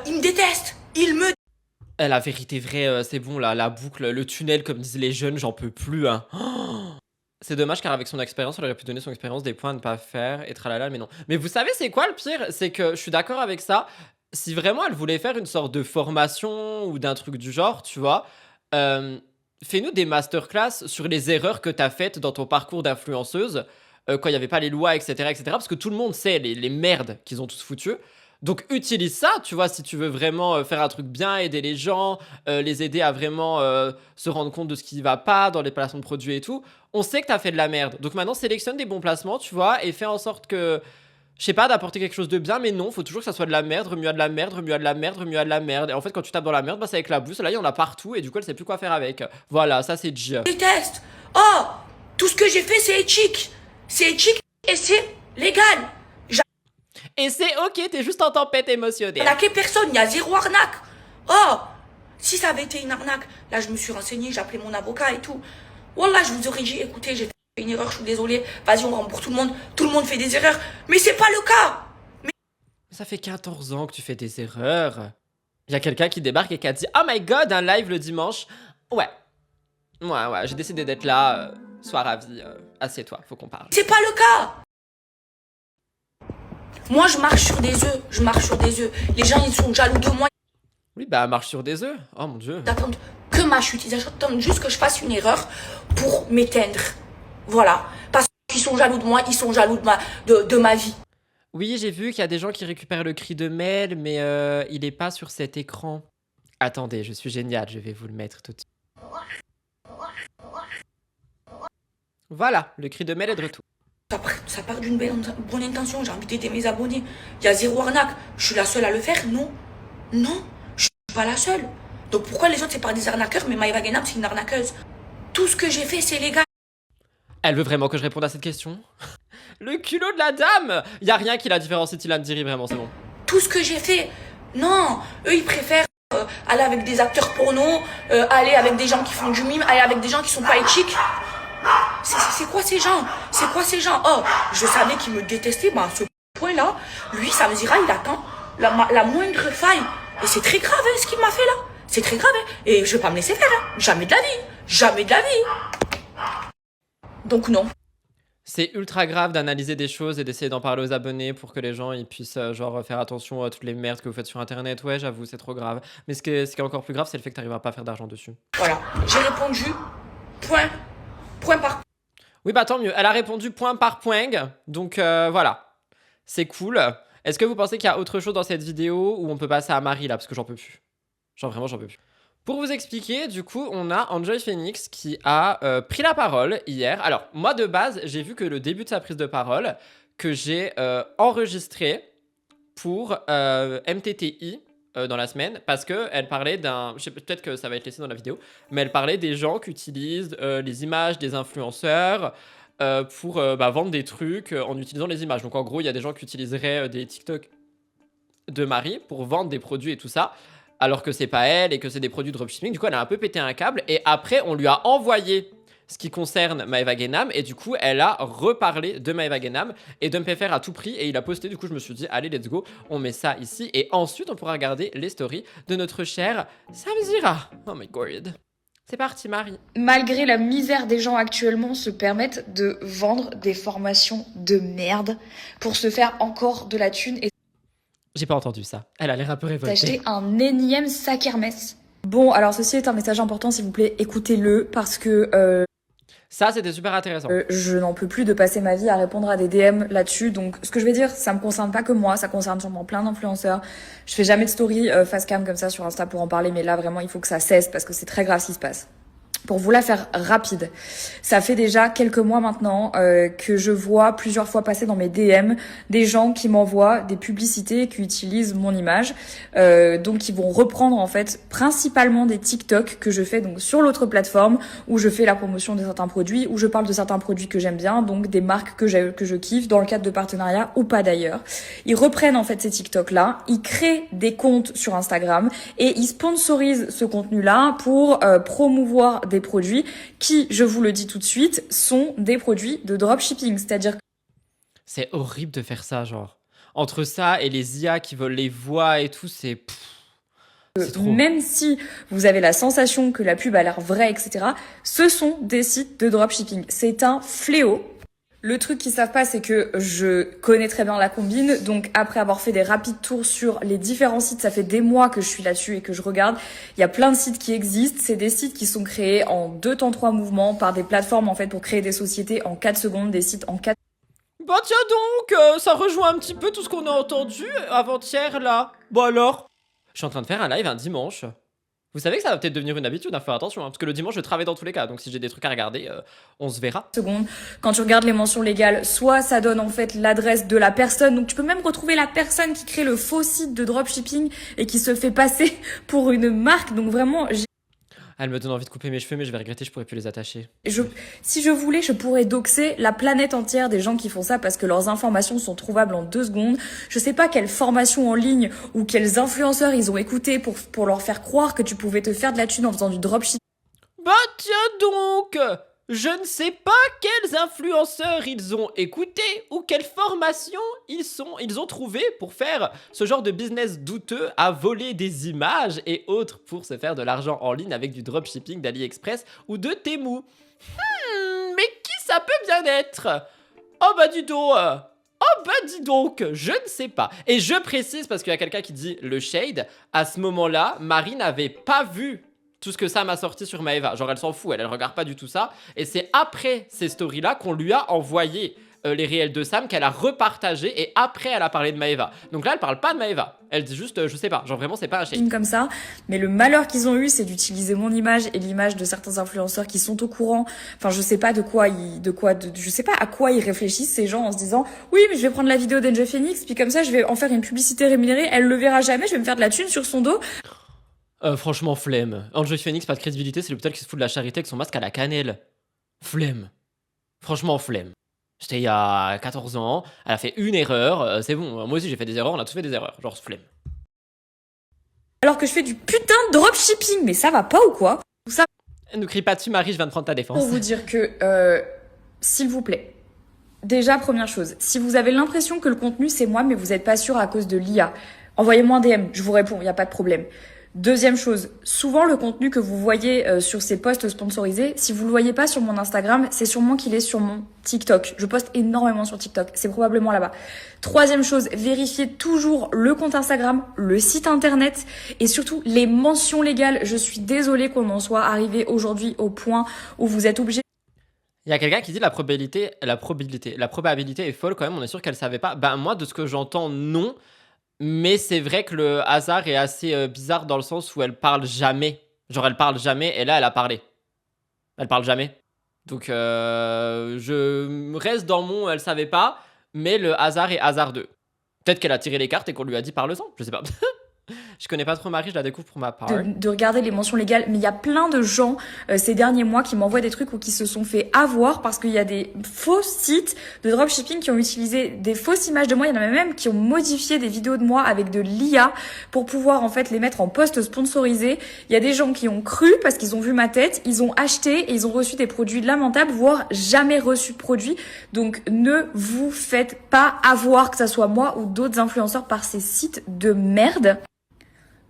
ils me détestent. Ils me La vérité vraie, c'est bon là, la boucle, le tunnel comme disent les jeunes, j'en peux plus hein. Oh, c'est dommage car avec son expérience, elle aurait pu donner son expérience des points à ne pas faire et tralala, mais non. Mais vous savez c'est quoi le pire? C'est que je suis d'accord avec ça. Si vraiment elle voulait faire une sorte de formation ou d'un truc du genre, tu vois, fais-nous des masterclass sur les erreurs que t'as faites dans ton parcours d'influenceuse quand il n'y avait pas les lois, etc., etc. Parce que tout le monde sait les merdes qu'ils ont tous foutues. Donc utilise ça, tu vois, si tu veux vraiment faire un truc bien, aider les gens, les aider à vraiment se rendre compte de ce qui va pas dans les placements de produits et tout. On sait que t'as fait de la merde. Donc maintenant, sélectionne des bons placements, tu vois, et fais en sorte que, je sais pas, d'apporter quelque chose de bien, mais non, faut toujours que ça soit de la merde, remue à de la merde, remue à de la merde, remue à de la merde. Et en fait, quand tu tapes dans la merde, bah c'est avec la bouse, là, il y en a partout, et du coup, elle sait plus quoi faire avec. Voilà, ça c'est G. détestent. Oh, tout ce que j'ai fait, c'est éthique. C'est éthique et c'est légal. Et c'est ok, t'es juste en tempête émotionnelle. Arnaqué personne, il y a zéro arnaque. Oh, si ça avait été une arnaque, là je me suis renseignée, j'ai appelé mon avocat et tout. Wallah, je vous aurais dit, écoutez, j'ai fait une erreur, je suis désolée, vas-y, on rembourse tout le monde fait des erreurs. Mais c'est pas le cas. Ça fait 14 ans que tu fais des erreurs. Il y a quelqu'un qui débarque et qui a dit oh my god, un live le dimanche. Ouais, j'ai décidé d'être là. Sois ravi, assieds-toi, faut qu'on parle. C'est pas le cas. Moi, je marche sur des œufs, Les gens, ils sont jaloux de moi. Oui, bah, marche sur des œufs. Oh mon dieu. Ils attendent que ma chute. Ils attendent juste que je fasse une erreur pour m'éteindre. Voilà. Parce qu'ils sont jaloux de moi, ils sont jaloux de ma vie. Oui, j'ai vu qu'il y a des gens qui récupèrent le cri de Mel, mais il est pas sur cet écran. Attendez, je suis génial, je vais vous le mettre tout de suite. Voilà, le cri de Mel est de retour. Ça part d'une bonne intention, j'ai envie d'aider mes abonnés. Il y a zéro arnaque. Je suis la seule à le faire? Non. Non, je suis pas la seule. Donc pourquoi les autres c'est pas des arnaqueurs, mais Maïva Guénab c'est une arnaqueuse? Tout ce que j'ai fait c'est légal. Elle veut vraiment que je réponde à cette question? Le culot de la dame! Y a rien qui la différencie de Diri, vraiment, c'est bon. Tout ce que j'ai fait, non. Eux ils préfèrent aller avec des acteurs porno, aller avec des gens qui font du mime, aller avec des gens qui sont pas éthiques. C'est quoi ces gens? C'est quoi ces gens? Oh, je savais qu'ils me détestaient, mais à ce point-là, lui, Samzira, il attend la moindre faille. Et c'est très grave hein, ce qu'il m'a fait là. C'est très grave. Hein. Et je vais pas me laisser faire. Hein. Jamais de la vie. Jamais de la vie. Donc non. C'est ultra grave d'analyser des choses et d'essayer d'en parler aux abonnés pour que les gens ils puissent genre faire attention à toutes les merdes que vous faites sur internet. Ouais, j'avoue, c'est trop grave. Mais ce qui est encore plus grave, c'est le fait que t'arriveras pas à faire d'argent dessus. Voilà, j'ai répondu. Point par. Oui, bah tant mieux. Elle a répondu point par point. Donc voilà. C'est cool. Est-ce que vous pensez qu'il y a autre chose dans cette vidéo ou on peut passer à Marie là? Parce que j'en peux plus. Genre vraiment, j'en peux plus. Pour vous expliquer, du coup, on a Enjoy Phoenix qui a pris la parole hier. Alors, moi, de base, j'ai vu que le début de sa prise de parole, que j'ai enregistré pour MTTI dans la semaine, parce qu'elle parlait d'un... Peut-être que ça va être laissé dans la vidéo, mais elle parlait des gens qui utilisent les images des influenceurs pour vendre des trucs en utilisant les images. Donc, en gros, il y a des gens qui utiliseraient des TikTok de Marie pour vendre des produits et tout ça, alors que c'est pas elle et que c'est des produits de dropshipping. Du coup, elle a un peu pété un câble et après, on lui a envoyé ce qui concerne Maeva Genam, et du coup, elle a reparlé de Maeva Genam et de MPFR à tout prix, et il a posté, du coup, je me suis dit, allez, let's go, on met ça ici, et ensuite, on pourra regarder les stories de notre chère Samzira. Oh my god. C'est parti, Marie. Malgré la misère des gens actuellement, se permettent de vendre des formations de merde pour se faire encore de la thune et J'ai pas entendu ça. Elle a l'air un peu révoltée. d'acheter un énième sac Hermès. Bon, alors ceci est un message important, s'il vous plaît, écoutez-le, parce que Ça, c'était super intéressant. je n'en peux plus de passer ma vie à répondre à des DM là-dessus. Donc, ce que je vais dire, ça me concerne pas que moi, ça concerne sûrement plein d'influenceurs. Je fais jamais de story face cam comme ça sur Insta pour en parler, mais là, vraiment, il faut que ça cesse parce que c'est très grave ce qui se passe. Pour vous la faire rapide, ça fait déjà quelques mois maintenant que je vois plusieurs fois passer dans mes DM des gens qui m'envoient des publicités qui utilisent mon image, donc qui vont reprendre en fait principalement des TikTok que je fais donc sur l'autre plateforme où je fais la promotion de certains produits, où je parle de certains produits que j'aime bien, donc des marques que je kiffe dans le cadre de partenariats ou pas d'ailleurs. Ils reprennent en fait ces TikTok là, ils créent des comptes sur Instagram et ils sponsorisent ce contenu là pour promouvoir des produits qui, je vous le dis tout de suite, sont des produits de dropshipping. C'est-à-dire C'est horrible de faire ça, genre. Entre ça et les IA qui volent les voix et tout, c'est trop. même si vous avez la sensation que la pub a l'air vraie, etc., ce sont des sites de dropshipping. C'est un fléau. Le truc qu'ils savent pas, c'est que je connais très bien la combine. Donc, après avoir fait des rapides tours sur les différents sites, ça fait des mois que je suis là-dessus et que je regarde. Il y a plein de sites qui existent. C'est des sites qui sont créés en 2 temps 3 mouvements par des plateformes, en fait, pour créer des sociétés en 4 secondes, des sites en 4. Bah tiens donc, ça rejoint un petit peu tout ce qu'on a entendu avant-hier, là. Bon alors. Je suis en train de faire un live un dimanche. Vous savez que ça va peut-être devenir une habitude, hein, faut faire attention, hein, parce que le dimanche, je travaille dans tous les cas, donc si j'ai des trucs à regarder, on se verra. Secondes. Quand tu regardes les mentions légales, soit ça donne en fait l'adresse de la personne, donc tu peux même retrouver la personne qui crée le faux site de dropshipping et qui se fait passer pour une marque. Donc vraiment, Elle me donne envie de couper mes cheveux, mais je vais regretter, je pourrais plus les attacher. si je voulais, je pourrais doxer la planète entière des gens qui font ça parce que leurs informations sont trouvables en 2 secondes. Je sais pas quelle formation en ligne ou quels influenceurs ils ont écouté pour leur faire croire que tu pouvais te faire de la thune en faisant du dropshipping. Bah tiens donc, je ne sais pas quels influenceurs ils ont écouté ou quelle formation ils ont trouvé pour faire ce genre de business douteux à voler des images et autres pour se faire de l'argent en ligne avec du dropshipping d'AliExpress ou de Temu. Mais qui ça peut bien être? Oh bah dis donc, je ne sais pas. Et je précise parce qu'il y a quelqu'un qui dit le shade. À ce moment-là, Marie n'avait pas vu tout ce que ça m'a sorti sur Maeva. Genre, elle s'en fout, elle regarde pas du tout ça. Et c'est après ces stories-là qu'on lui a envoyé les réels de Sam, qu'elle a repartagé. Et après, elle a parlé de Maeva. Donc là, elle parle pas de Maeva. Elle dit juste, je sais pas. Genre, vraiment, c'est pas un shade. Comme ça, mais le malheur qu'ils ont eu, c'est d'utiliser mon image et l'image de certains influenceurs qui sont au courant. Enfin, je sais pas je sais pas à quoi ils réfléchissent ces gens en se disant, oui, mais je vais prendre la vidéo d'Enjoy Phoenix, puis comme ça, je vais en faire une publicité rémunérée. Elle le verra jamais, je vais me faire de la thune sur son dos. Franchement, flemme. Enjoy Phoenix, pas de crédibilité, c'est l'hôpital qui se fout de la charité avec son masque à la cannelle. Flemme. Franchement, flemme. C'était il y a 14 ans, elle a fait une erreur, c'est bon, moi aussi j'ai fait des erreurs, on a tous fait des erreurs, genre flemme. Alors que je fais du putain de dropshipping, mais ça va pas ou quoi? Tout ça Ne crie pas dessus, Marie, je viens de prendre ta défense. pour vous dire que, s'il vous plaît, déjà, première chose, si vous avez l'impression que le contenu c'est moi, mais vous êtes pas sûr à cause de l'IA, envoyez-moi un DM, je vous réponds, y a pas de problème. Deuxième chose, souvent le contenu que vous voyez sur ces posts sponsorisés, si vous le voyez pas sur mon Instagram, c'est sûrement qu'il est sur mon TikTok. Je poste énormément sur TikTok, c'est probablement là-bas. Troisième chose, vérifiez toujours le compte Instagram, le site internet et surtout les mentions légales. Je suis désolée qu'on en soit arrivé aujourd'hui au point où vous êtes obligé. Il y a quelqu'un qui dit la probabilité est folle quand même, on est sûr qu'elle savait pas. Ben moi, de ce que j'entends, non. Mais c'est vrai que le hasard est assez bizarre dans le sens où elle parle jamais. Genre elle parle jamais et là elle a parlé. Elle parle jamais. Donc je reste dans mon elle savait pas, mais le hasard est hasardeux. Peut-être qu'elle a tiré les cartes et qu'on lui a dit parle-en, je sais pas. Je connais pas trop Marie, je la découvre pour ma part. de regarder les mentions légales, mais il y a plein de gens ces derniers mois qui m'envoient des trucs ou qui se sont fait avoir parce qu'il y a des faux sites de dropshipping qui ont utilisé des fausses images de moi. Il y en a même qui ont modifié des vidéos de moi avec de l'IA pour pouvoir en fait les mettre en post sponsorisé. Il y a des gens qui ont cru parce qu'ils ont vu ma tête, ils ont acheté et ils ont reçu des produits lamentables, voire jamais reçu de produits. Donc ne vous faites pas avoir, que ça soit moi ou d'autres influenceurs, par ces sites de merde.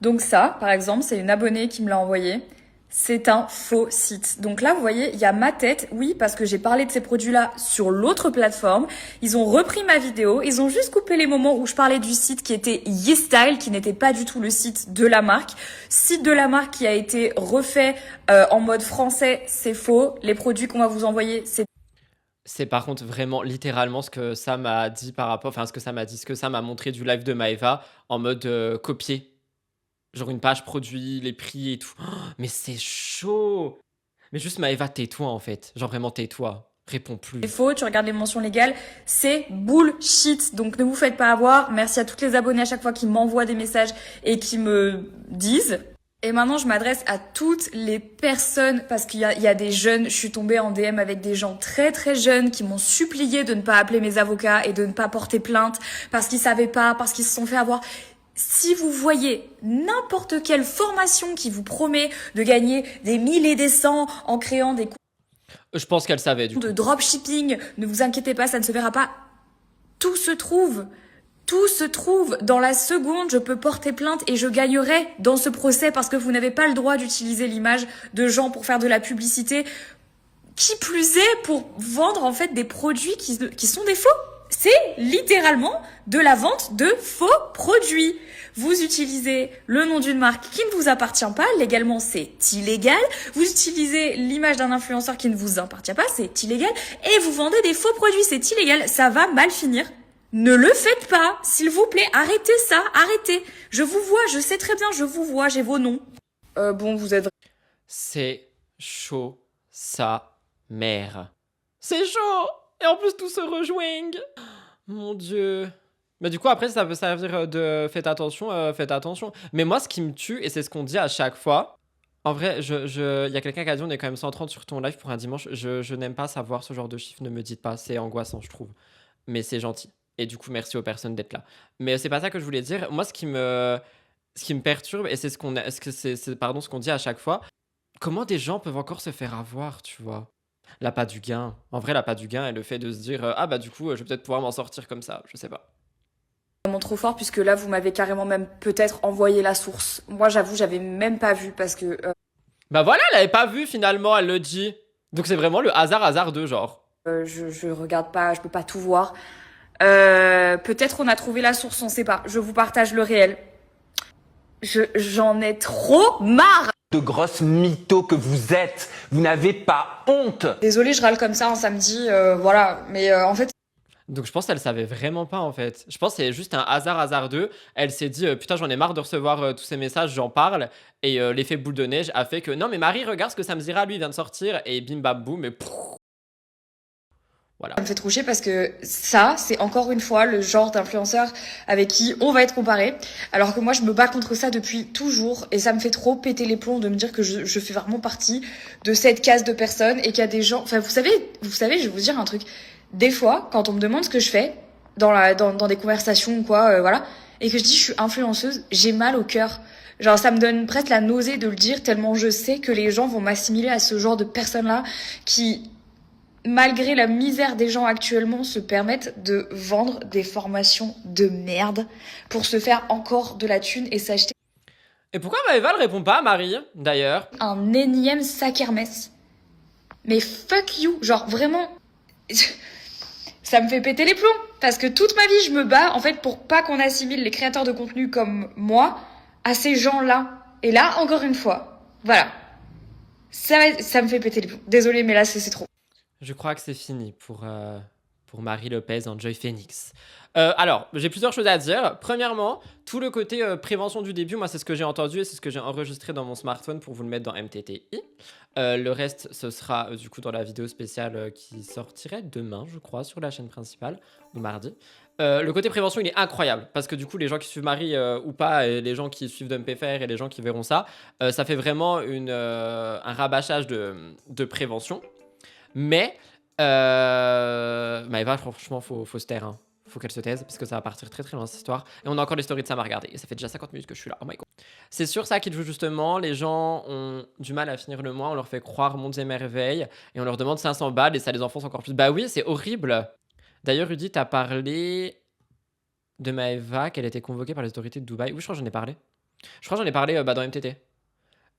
Donc ça, par exemple, c'est une abonnée qui me l'a envoyé. C'est un faux site. Donc là, vous voyez, il y a ma tête, oui, parce que j'ai parlé de ces produits-là sur l'autre plateforme. Ils ont repris ma vidéo, ils ont juste coupé les moments où je parlais du site qui était YesStyle, qui n'était pas du tout le site de la marque. Site de la marque qui a été refait en mode français, c'est faux. Les produits qu'on va vous envoyer, C'est par contre vraiment littéralement ce que ça m'a dit par rapport, enfin ce que ça m'a dit, ce que ça m'a montré du live de Maeva en mode copier. Genre une page produit, les prix et tout. Oh, mais c'est chaud. Mais juste Maeva, tais-toi en fait. Genre vraiment tais-toi. Réponds plus. c'est faux. Tu regardes les mentions légales, c'est bullshit. Donc ne vous faites pas avoir. Merci à toutes les abonnées à chaque fois qui m'envoient des messages et qui me disent. Et maintenant, je m'adresse à toutes les personnes parce qu'il y a des jeunes. Je suis tombée en DM avec des gens très très jeunes qui m'ont supplié de ne pas appeler mes avocats et de ne pas porter plainte parce qu'ils savaient pas, parce qu'ils se sont fait avoir. Si vous voyez n'importe quelle formation qui vous promet de gagner des 1000 et des 100 en créant des Je pense qu'elle savait du coup. de dropshipping, ne vous inquiétez pas, ça ne se verra pas. Tout se trouve. Tout se trouve. Dans la seconde, je peux porter plainte et je gagnerai dans ce procès parce que vous n'avez pas le droit d'utiliser l'image de gens pour faire de la publicité. Qui plus est, pour vendre en fait des produits qui sont des faux. C'est littéralement de la vente de faux produits. Vous utilisez le nom d'une marque qui ne vous appartient pas, légalement c'est illégal. Vous utilisez l'image d'un influenceur qui ne vous appartient pas, c'est illégal. Et vous vendez des faux produits, c'est illégal. Ça va mal finir. Ne le faites pas, s'il vous plaît. Arrêtez ça, arrêtez. Je vous vois, je sais très bien, je vous vois, j'ai vos noms. Bon, vous êtes C'est chaud, sa mère. C'est chaud. Et en plus, tout se rejoignent. Mon Dieu. Mais du coup, après, ça peut servir de faites attention, faites attention. Mais moi, ce qui me tue, et c'est ce qu'on dit à chaque fois, en vrai, il y a quelqu'un qui a dit on est quand même 130 sur ton live pour un dimanche. Je n'aime pas savoir ce genre de chiffres, ne me dites pas, c'est angoissant, je trouve. Mais c'est gentil. Et du coup, merci aux personnes d'être là. Mais c'est pas ça que je voulais dire. Moi, ce qui me perturbe, et c'est ce qu'on dit à chaque fois, comment des gens peuvent encore se faire avoir, tu vois? L'appât du gain. En vrai, l'appât du gain et le fait de se dire ah bah du coup, je vais peut-être pouvoir m'en sortir comme ça, je sais pas. vraiment trop fort puisque là, vous m'avez carrément même peut-être envoyé la source. Moi, j'avoue, j'avais même pas vu parce que Bah voilà, elle avait pas vu finalement, elle le dit. Donc c'est vraiment le hasard de genre. je regarde pas, je peux pas tout voir. Peut-être on a trouvé la source, on sait pas. Je vous partage le réel. J'en ai trop marre. De grosses mythos que vous êtes. Vous n'avez pas honte. Désolée, je râle comme ça un samedi, voilà. Mais en fait, Donc je pense qu'elle savait vraiment pas en fait. Je pense que c'est juste un hasardeux. Elle s'est dit putain j'en ai marre de recevoir tous ces messages, j'en parle. Et l'effet boule de neige a fait que non mais Marie regarde ce que Sam Zira lui vient de sortir. Et bim bam boum et pff. Voilà. ça me fait trop chier parce que ça, c'est encore une fois le genre d'influenceur avec qui on va être comparé. Alors que moi, je me bats contre ça depuis toujours et ça me fait trop péter les plombs de me dire que je fais vraiment partie de cette case de personnes et qu'il y a des gens. Enfin, vous savez, je vais vous dire un truc. Des fois, quand on me demande ce que je fais dans des conversations ou quoi, voilà, et que je dis je suis influenceuse, j'ai mal au cœur. Genre, ça me donne presque la nausée de le dire tellement je sais que les gens vont m'assimiler à ce genre de personnes-là qui, malgré la misère des gens actuellement, se permettent de vendre des formations de merde pour se faire encore de la thune et s'acheter Et pourquoi Maëva ne répond pas à Marie d'ailleurs? un énième sac Hermès. Mais fuck you, genre vraiment, ça me fait péter les plombs. Parce que toute ma vie, je me bats en fait pour pas qu'on assimile les créateurs de contenu comme moi à ces gens-là. Et là, encore une fois, voilà. Ça me fait péter les plombs. Désolée, mais là, c'est trop. Je crois que c'est fini pour Marie Lopez en Joy Phoenix. Alors, j'ai plusieurs choses à dire. Premièrement, tout le côté prévention du début, moi, c'est ce que j'ai entendu et c'est ce que j'ai enregistré dans mon smartphone pour vous le mettre dans MTTI. Le reste, ce sera du coup dans la vidéo spéciale qui sortirait demain, je crois, sur la chaîne principale, ou mardi. Le côté prévention, il est incroyable parce que du coup, les gens qui suivent Marie ou pas, et les gens qui suivent DumpFR et les gens qui verront ça, ça fait vraiment un rabâchage de prévention. Mais Maëva, franchement, faut se taire. Hein. Faut qu'elle se taise parce que ça va partir très très loin cette histoire. Et on a encore les stories de Sam à regarder. Et ça fait déjà 50 minutes que je suis là. Oh my god. C'est sur ça qu'il joue justement. Les gens ont du mal à finir le mois. On leur fait croire mondes et merveilles. Et on leur demande 500 balles et ça les enfonce encore plus. Bah oui, c'est horrible. D'ailleurs, Rudy, t'as parlé de Maëva, qu'elle était convoquée par les autorités de Dubaï. Oui, je crois que j'en ai parlé. Je crois que j'en ai parlé dans MTT.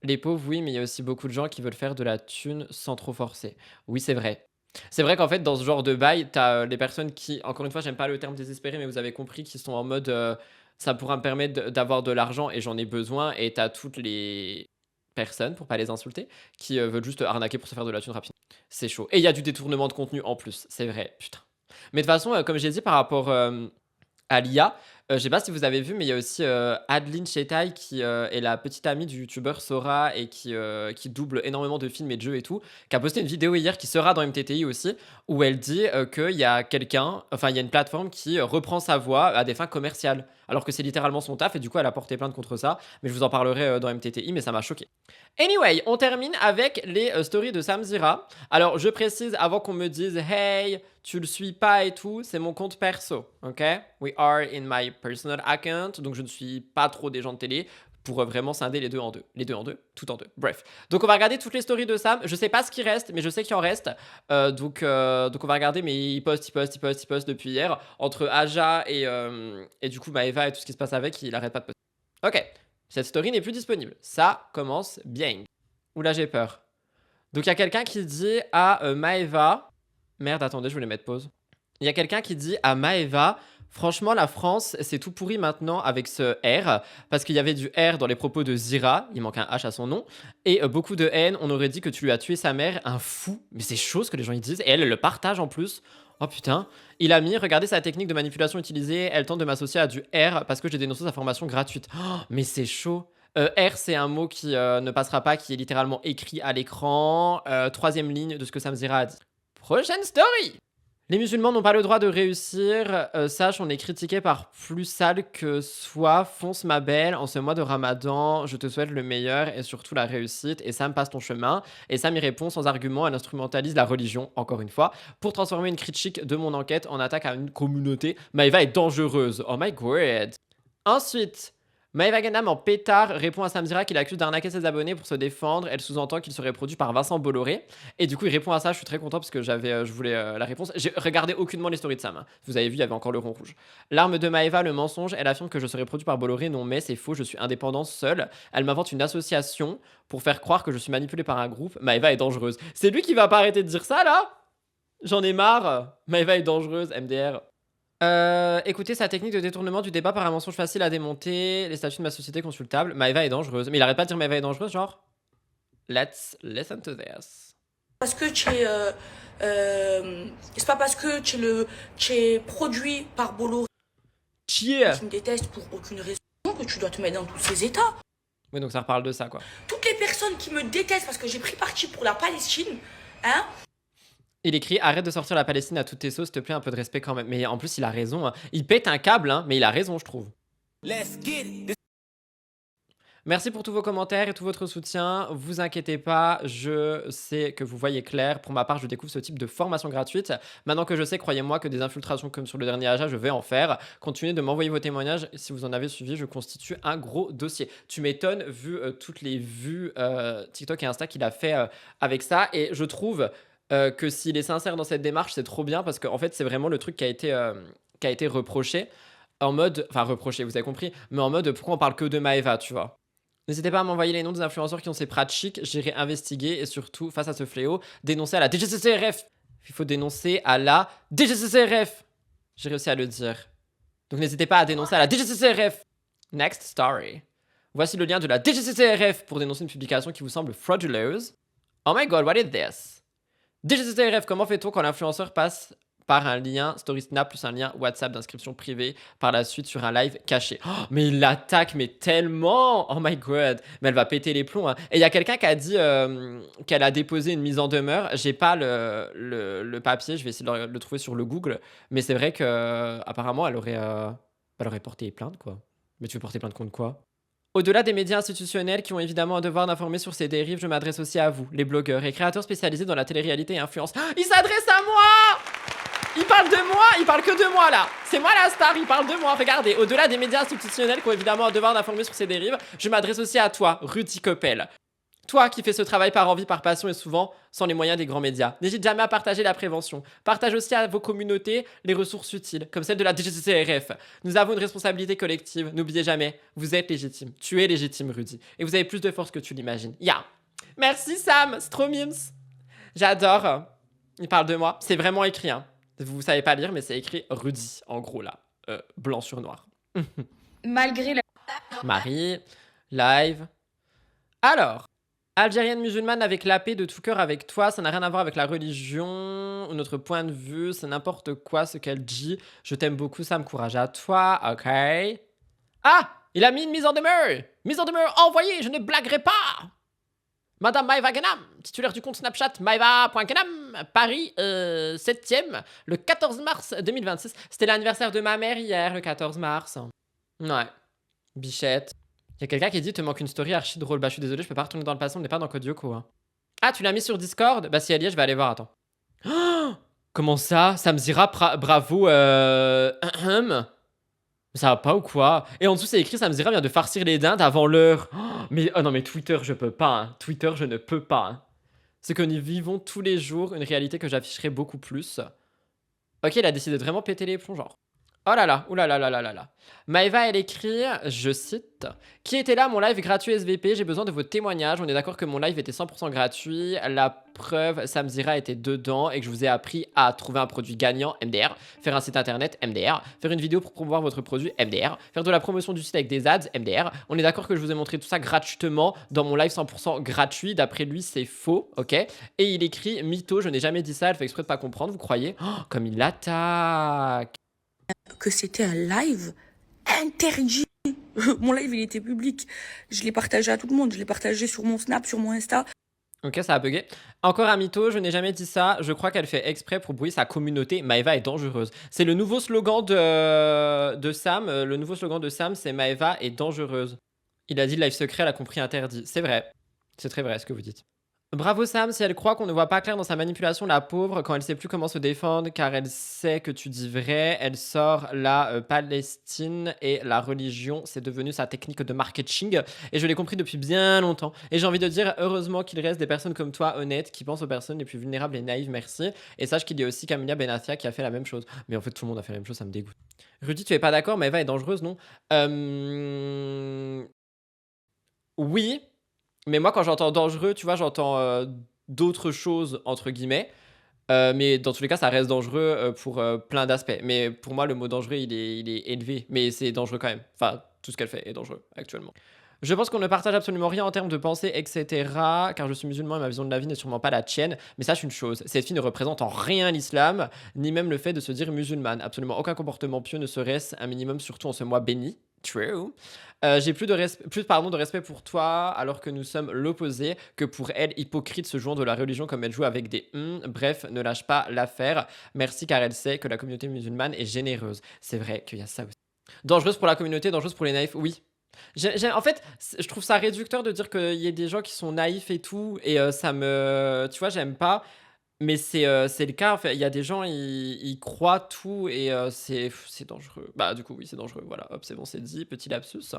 Les pauvres, oui, mais il y a aussi beaucoup de gens qui veulent faire de la thune sans trop forcer. Oui, c'est vrai. C'est vrai qu'en fait, dans ce genre de bail, t'as les personnes qui, encore une fois, j'aime pas le terme désespéré, mais vous avez compris, qui sont en mode ça pourra me permettre d'avoir de l'argent et j'en ai besoin. Et t'as toutes les personnes, pour pas les insulter, qui veulent juste arnaquer pour se faire de la thune rapide. C'est chaud. Et il y a du détournement de contenu en plus, c'est vrai, putain. Mais de toute façon, comme j'ai dit par rapport à l'IA. Je sais pas si vous avez vu, mais il y a aussi Adeline Chetaï qui est la petite amie du youtubeur Sora et qui double énormément de films et de jeux et tout, qui a posté une vidéo hier qui sera dans MTTI aussi, où elle dit qu'il y a il y a une plateforme qui reprend sa voix à des fins commerciales, alors que c'est littéralement son taf et du coup elle a porté plainte contre ça, mais je vous en parlerai dans MTTI, mais ça m'a choqué. Anyway, on termine avec les stories de Sam Zira. Alors, je précise avant qu'on me dise « Hey, tu le suis pas et tout », c'est mon compte perso, ok? We are in my personal account, donc je ne suis pas trop des gens de télé pour vraiment scinder les deux en deux. Les deux en deux, tout en deux. Bref. Donc, on va regarder toutes les stories de Sam. Je sais pas ce qui reste, mais je sais qu'il en reste. Donc, on va regarder, mais il poste depuis hier. Entre Aja et du coup Maëva et tout ce qui se passe avec, il arrête pas de poster. Ok. Cette story n'est plus disponible. Ça commence bien. Oula, j'ai peur. Donc, il y a quelqu'un qui dit à Maëva... Merde, attendez, je voulais mettre pause. Il y a quelqu'un qui dit à Maëva... Franchement, la France, c'est tout pourri maintenant avec ce R, parce qu'il y avait du R dans les propos de Zira, il manque un H à son nom, et beaucoup de haine, on aurait dit que tu lui as tué sa mère, un fou, mais c'est chaud ce que les gens y disent, et elle le partage en plus. Oh putain. Il a mis, regardez sa technique de manipulation utilisée, elle tente de m'associer à du R parce que j'ai dénoncé sa formation gratuite. Oh, mais c'est chaud. R, c'est un mot qui ne passera pas, qui est littéralement écrit à l'écran. Troisième ligne de ce que Sam Zira a dit. Prochaine story. Les musulmans n'ont pas le droit de réussir. Sache, on est critiqué par plus sale que soi. Fonce ma belle, en ce mois de Ramadan, je te souhaite le meilleur et surtout la réussite. Et Sam passe ton chemin. Et Sam y répond sans argument, elle instrumentalise la religion, encore une fois, pour transformer une critique de mon enquête en attaque à une communauté. Maëva est dangereuse. Oh my god. Ensuite... Maëva Ganam en pétard répond à Sam Zira qu'il accuse d'arnaquer ses abonnés pour se défendre. Elle sous-entend qu'il serait produit par Vincent Bolloré. Et du coup, il répond à ça. Je suis très content parce que je voulais la réponse. J'ai regardé aucunement les stories de Sam. Hein. Vous avez vu, il y avait encore le rond rouge. L'arme de Maëva, le mensonge. Elle affirme que je serais produit par Bolloré. Non, mais c'est faux. Je suis indépendante seule. Elle m'invente une association pour faire croire que je suis manipulée par un groupe. Maëva est dangereuse. C'est lui qui va pas arrêter de dire ça là? J'en ai marre. Maëva est dangereuse. MDR. Écoutez sa technique de détournement du débat par un mensonge facile à démonter, les statuts de ma société consultable. Maëva est dangereuse. Mais il arrête pas de dire Maëva est dangereuse, genre. Let's listen to this. Parce que tu es. C'est pas parce que tu es produit par Bolloré qui me déteste pour aucune raison que tu dois te mettre dans tous ces états. Oui, donc ça reparle de ça, quoi. Toutes les personnes qui me détestent parce que j'ai pris parti pour la Palestine, hein. Il écrit arrête de sortir la Palestine à toutes tes sauces, s'il te plaît, un peu de respect quand même. Mais en plus, il a raison. Hein. Il pète un câble, hein, mais il a raison, je trouve. Let's get it. Merci pour tous vos commentaires et tout votre soutien. Vous inquiétez pas, je sais que vous voyez clair. Pour ma part, je découvre ce type de formation gratuite. Maintenant que je sais, croyez-moi que des infiltrations comme sur le dernier Aja, je vais en faire. Continuez de m'envoyer vos témoignages. Si vous en avez suivi, je constitue un gros dossier. Tu m'étonnes vu toutes les vues TikTok et Insta qu'il a fait avec ça. Et je trouve... que s'il est sincère dans cette démarche, c'est trop bien parce qu'en fait, c'est vraiment le truc qui a été reproché. En mode, enfin reproché, vous avez compris, mais en mode pourquoi on parle que de Maëva, tu vois. N'hésitez pas à m'envoyer les noms des influenceurs qui ont ces pratiques, j'irai investiguer et surtout, face à ce fléau, dénoncer à la DGCCRF. Il faut dénoncer à la DGCCRF. J'ai réussi à le dire. Donc n'hésitez pas à dénoncer à la DGCCRF. Next story. Voici le lien de la DGCCRF pour dénoncer une publication qui vous semble frauduleuse. Oh my god, what is this? DGCCRF, comment fait-on quand l'influenceur passe par un lien Story Snap plus un lien WhatsApp d'inscription privée par la suite sur un live caché. Oh, mais il l'attaque, mais tellement. Oh my god. Mais elle va péter les plombs. Hein. Et il y a quelqu'un qui a dit qu'elle a déposé une mise en demeure. J'ai pas le papier, je vais essayer de le trouver sur le Google. Mais c'est vrai que apparemment elle aurait porté plainte, quoi. Mais tu veux porter plainte contre quoi? Au-delà des médias institutionnels qui ont évidemment un devoir d'informer sur ces dérives, je m'adresse aussi à vous, les blogueurs et créateurs spécialisés dans la télé-réalité et influence. Ah, il s'adresse à moi! Il parle de moi, il parle que de moi là. C'est moi la star, il parle de moi. Regardez, au-delà des médias institutionnels qui ont évidemment un devoir d'informer sur ces dérives, je m'adresse aussi à toi, Rudy Coppel. Toi qui fais ce travail par envie, par passion et souvent sans les moyens des grands médias. N'hésite jamais à partager la prévention. Partage aussi à vos communautés les ressources utiles, comme celle de la DGCCRF. Nous avons une responsabilité collective. N'oubliez jamais, vous êtes légitime. Tu es légitime, Rudy. Et vous avez plus de force que tu l'imagines. Merci Sam, c'est trop mimes. J'adore. Il parle de moi. C'est vraiment écrit, hein. Vous savez pas lire, mais c'est écrit Rudy, en gros là. Blanc sur noir. Malgré la... Marie, live. Alors, Algérienne musulmane avec la paix de tout cœur avec toi, ça n'a rien à voir avec la religion ou notre point de vue, c'est n'importe quoi ce qu'elle dit. Je t'aime beaucoup, ça me courage à toi, ok. Ah, il a mis une mise en demeure. Mise en demeure envoyée, je ne blaguerai pas. Madame Maïva Ganam, titulaire du compte Snapchat maïva.ganam, Paris, 7ème, le 14 mars 2026. C'était l'anniversaire de ma mère hier, le 14 mars. Ouais, bichette. Il y a quelqu'un qui dit, te manque une story archi drôle. Bah, je suis désolé, je peux pas retourner dans le passé, on n'est pas dans Code Yoko. Hein. Ah, tu l'as mis sur Discord? Bah, si elle y est, je vais aller voir, attends. Oh, comment ça? Samzira, bravo, ça va pas ou quoi? Et en dessous, c'est écrit, Samzira vient de farcir les dindes avant l'heure. Oh non, mais Twitter, je peux pas. Hein. Twitter, je ne peux pas. Hein. C'est que nous vivons tous les jours une réalité que j'afficherai beaucoup plus. Ok, il a décidé de vraiment péter les plombs, genre. Oh là là, oulala là là là là. Maëva, elle écrit, je cite, qui était là, mon live gratuit SVP, j'ai besoin de vos témoignages, on est d'accord que mon live était 100% gratuit, la preuve, Samzira était dedans et que je vous ai appris à trouver un produit gagnant, MDR, faire un site internet, MDR, faire une vidéo pour promouvoir votre produit, MDR, faire de la promotion du site avec des ads, MDR, on est d'accord que je vous ai montré tout ça gratuitement dans mon live 100% gratuit, d'après lui c'est faux, ok. Et il écrit, mytho, je n'ai jamais dit ça, elle fait exprès de pas comprendre, vous croyez? Oh, comme il l'attaque. Que c'était un live interdit. Mon live, il était public. Je l'ai partagé à tout le monde. Je l'ai partagé sur mon Snap, sur mon Insta. Ok, ça a bugué. Encore un mytho, je n'ai jamais dit ça. Je crois qu'elle fait exprès pour brouiller sa communauté. Maëva est dangereuse. C'est le nouveau slogan de Sam. Le nouveau slogan de Sam, c'est Maëva est dangereuse. Il a dit live secret, elle a compris interdit. C'est vrai. C'est très vrai ce que vous dites. Bravo Sam, si elle croit qu'on ne voit pas clair dans sa manipulation, la pauvre, quand elle sait plus comment se défendre, car elle sait que tu dis vrai, elle sort la Palestine et la religion, c'est devenu sa technique de marketing, et je l'ai compris depuis bien longtemps. Et j'ai envie de dire, heureusement qu'il reste des personnes comme toi, honnêtes, qui pensent aux personnes les plus vulnérables et naïves, merci. Et sache qu'il y a aussi Camilla Benatia qui a fait la même chose. Mais en fait, tout le monde a fait la même chose, ça me dégoûte. Rudy, tu es pas d'accord, mais Eva est dangereuse, non? Oui. Mais moi, quand j'entends dangereux, tu vois, j'entends d'autres choses, entre guillemets. Mais dans tous les cas, ça reste dangereux pour plein d'aspects. Mais pour moi, le mot dangereux, il est élevé. Mais c'est dangereux quand même. Enfin, tout ce qu'elle fait est dangereux actuellement. Je pense qu'on ne partage absolument rien en termes de pensée, etc. Car je suis musulman et ma vision de la vie n'est sûrement pas la tienne. Mais sache une chose, cette fille ne représente en rien l'islam, ni même le fait de se dire musulmane. Absolument aucun comportement pieux ne serait-ce un minimum, surtout en ce mois béni. True. J'ai plus de respect pour toi alors que nous sommes l'opposé que pour elle, hypocrite se jouant de la religion comme elle joue avec des bref, ne lâche pas l'affaire. Merci car elle sait que la communauté musulmane est généreuse. C'est vrai qu'il y a ça aussi. Dangereuse pour la communauté, dangereuse pour les naïfs, oui. En fait, je trouve ça réducteur de dire qu'il y ait des gens qui sont naïfs et tout, et ça me... Tu vois, j'aime pas. Mais c'est le cas, en fait. Il y a des gens, ils croient tout et c'est dangereux. Bah, du coup, oui, c'est dangereux. Voilà, hop, c'est bon, c'est dit. Petit lapsus.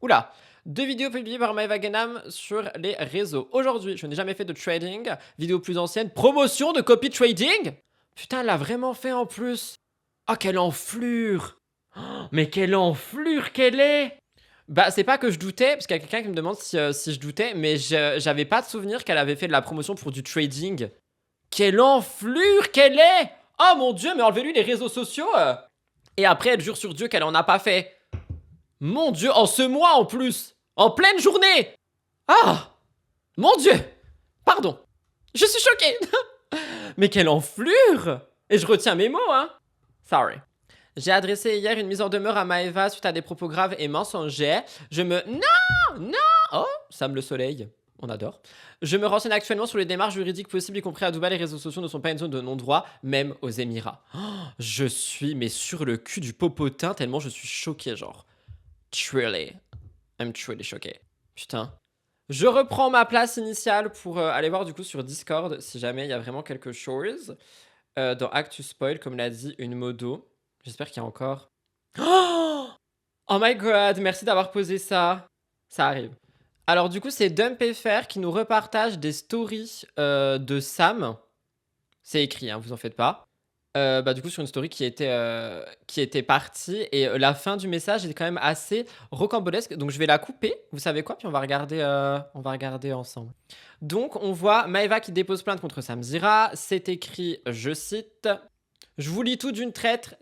Oula, 2 vidéos publiées par Maëva Ganam sur les réseaux. Aujourd'hui, je n'ai jamais fait de trading. Vidéo plus ancienne, promotion de copy trading. Putain, elle l'a vraiment fait en plus. Oh, quelle enflure. Oh, mais quelle enflure qu'elle est. Bah, c'est pas que je doutais, parce qu'il y a quelqu'un qui me demande si je doutais, mais j'avais pas de souvenir qu'elle avait fait de la promotion pour du trading. Quelle enflure qu'elle est! Oh mon Dieu, mais enlevez-lui les réseaux sociaux! Et après, elle jure sur Dieu qu'elle en a pas fait. Mon Dieu, en ce mois en plus! En pleine journée! Ah! Mon Dieu! Pardon. Je suis choquée! Mais quelle enflure! Et je retiens mes mots, hein. Sorry. J'ai adressé hier une mise en demeure à Maëva suite à des propos graves et mensongers. Non. Oh, Sam le soleil. On adore. Je me renseigne actuellement sur les démarches juridiques possibles, y compris à Dubaï. Les réseaux sociaux ne sont pas une zone de non-droit, même aux Émirats. Oh, je suis, mais sur le cul du popotin, tellement je suis choqué, genre. Truly. I'm truly choqué. Putain. Je reprends ma place initiale pour aller voir du coup sur Discord si jamais il y a vraiment quelque chose. Dans Actu Spoil, comme l'a dit une modo. J'espère qu'il y a encore. Oh my god, merci d'avoir posé ça. Ça arrive. Alors du coup, c'est DumpFR qui nous repartage des stories de Sam. C'est écrit, hein, vous en faites pas. Du coup, sur une story qui était partie. Et la fin du message est quand même assez rocambolesque. Donc je vais la couper, vous savez quoi, puis on va regarder ensemble. Donc on voit Maëva qui dépose plainte contre Sam Zira. C'est écrit, je cite, « Je vous lis tout d'une traite,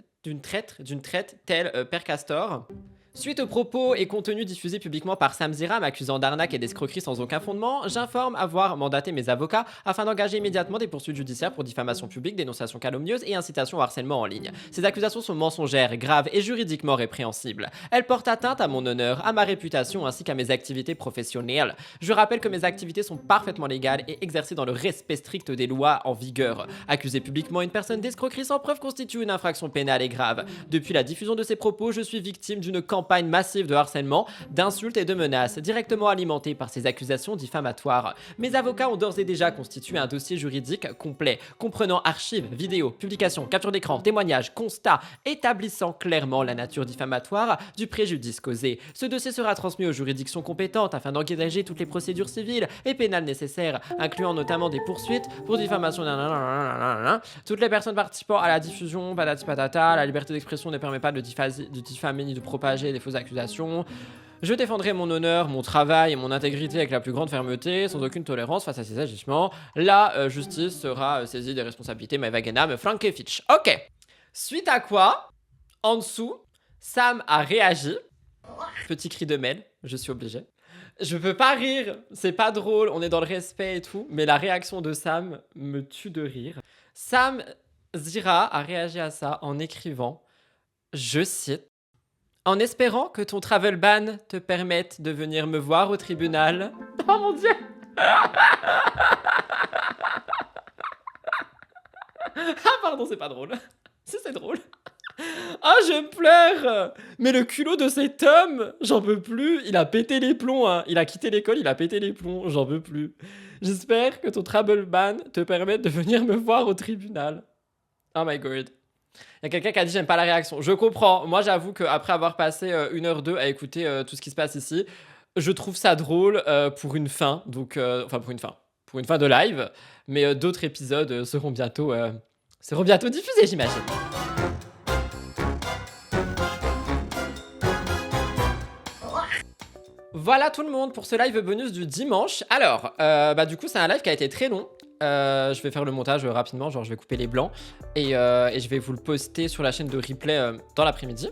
tel Père Castor. » Suite aux propos et contenus diffusés publiquement par Sam Zira m'accusant d'arnaque et d'escroquerie sans aucun fondement, j'informe avoir mandaté mes avocats afin d'engager immédiatement des poursuites judiciaires pour diffamation publique, dénonciation calomnieuse et incitation au harcèlement en ligne. Ces accusations sont mensongères, graves et juridiquement répréhensibles. Elles portent atteinte à mon honneur, à ma réputation ainsi qu'à mes activités professionnelles. Je rappelle que mes activités sont parfaitement légales et exercées dans le respect strict des lois en vigueur. Accuser publiquement une personne d'escroquerie sans preuve constitue une infraction pénale et grave. Depuis la diffusion de ces propos, je suis victime d'une campagne massive de harcèlement, d'insultes et de menaces, directement alimentées par ces accusations diffamatoires. Mes avocats ont d'ores et déjà constitué un dossier juridique complet, comprenant archives, vidéos, publications, captures d'écran, témoignages, constats, établissant clairement la nature diffamatoire du préjudice causé. Ce dossier sera transmis aux juridictions compétentes afin d'engager toutes les procédures civiles et pénales nécessaires, incluant notamment des poursuites pour diffamation. Toutes les personnes participant à la diffusion, patati patata, la liberté d'expression ne permet pas de diffamer ni de propager des fausses accusations. Je défendrai mon honneur, mon travail et mon intégrité avec la plus grande fermeté, sans aucune tolérance face à ces agissements. La justice sera saisie des responsabilités Maëva Guénam Frankevic. Ok. Suite à quoi, en dessous, Sam a réagi. Petit cri de Mel, je suis obligé. Je peux pas rire, c'est pas drôle, on est dans le respect et tout, mais la réaction de Sam me tue de rire. Sam Zira a réagi à ça en écrivant, je cite, « En espérant que ton travel ban te permette de venir me voir au tribunal. » Oh mon dieu. Ah pardon, c'est pas drôle. Si, c'est drôle. Ah, je pleure. Mais le culot de cet homme, j'en peux plus. Il a pété les plombs, hein. Il a quitté l'école, il a pété les plombs. J'en peux plus. J'espère que ton travel ban te permette de venir me voir au tribunal. Oh my god. Il y a quelqu'un qui a dit j'aime pas la réaction. Je comprends. Moi, j'avoue qu'après avoir passé 1h02 à écouter tout ce qui se passe ici, je trouve ça drôle pour une fin. Donc, enfin, pour une fin. Pour une fin de live. Mais d'autres épisodes seront bientôt diffusés, j'imagine. Voilà tout le monde pour ce live bonus du dimanche. Alors, du coup, c'est un live qui a été très long. Je vais faire le montage rapidement, genre je vais couper les blancs et je vais vous le poster sur la chaîne de replay dans l'après-midi.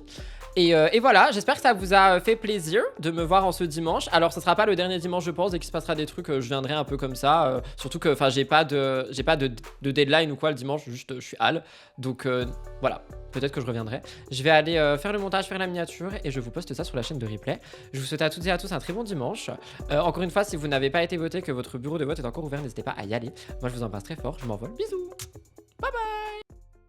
Et voilà, j'espère que ça vous a fait plaisir de me voir en ce dimanche. Alors, ce sera pas le dernier dimanche, je pense, et qu'il se passera des trucs, je viendrai un peu comme ça. Surtout que, enfin, j'ai pas de deadline ou quoi le dimanche, juste je suis hal. Donc voilà, peut-être que je reviendrai. Je vais aller faire le montage, faire la miniature et je vous poste ça sur la chaîne de replay. Je vous souhaite à toutes et à tous un très bon dimanche. Encore une fois, si vous n'avez pas été voté, que votre bureau de vote est encore ouvert, n'hésitez pas à y aller. Moi, je vous embrasse très fort, je m'envole. Bisous. Bye bye.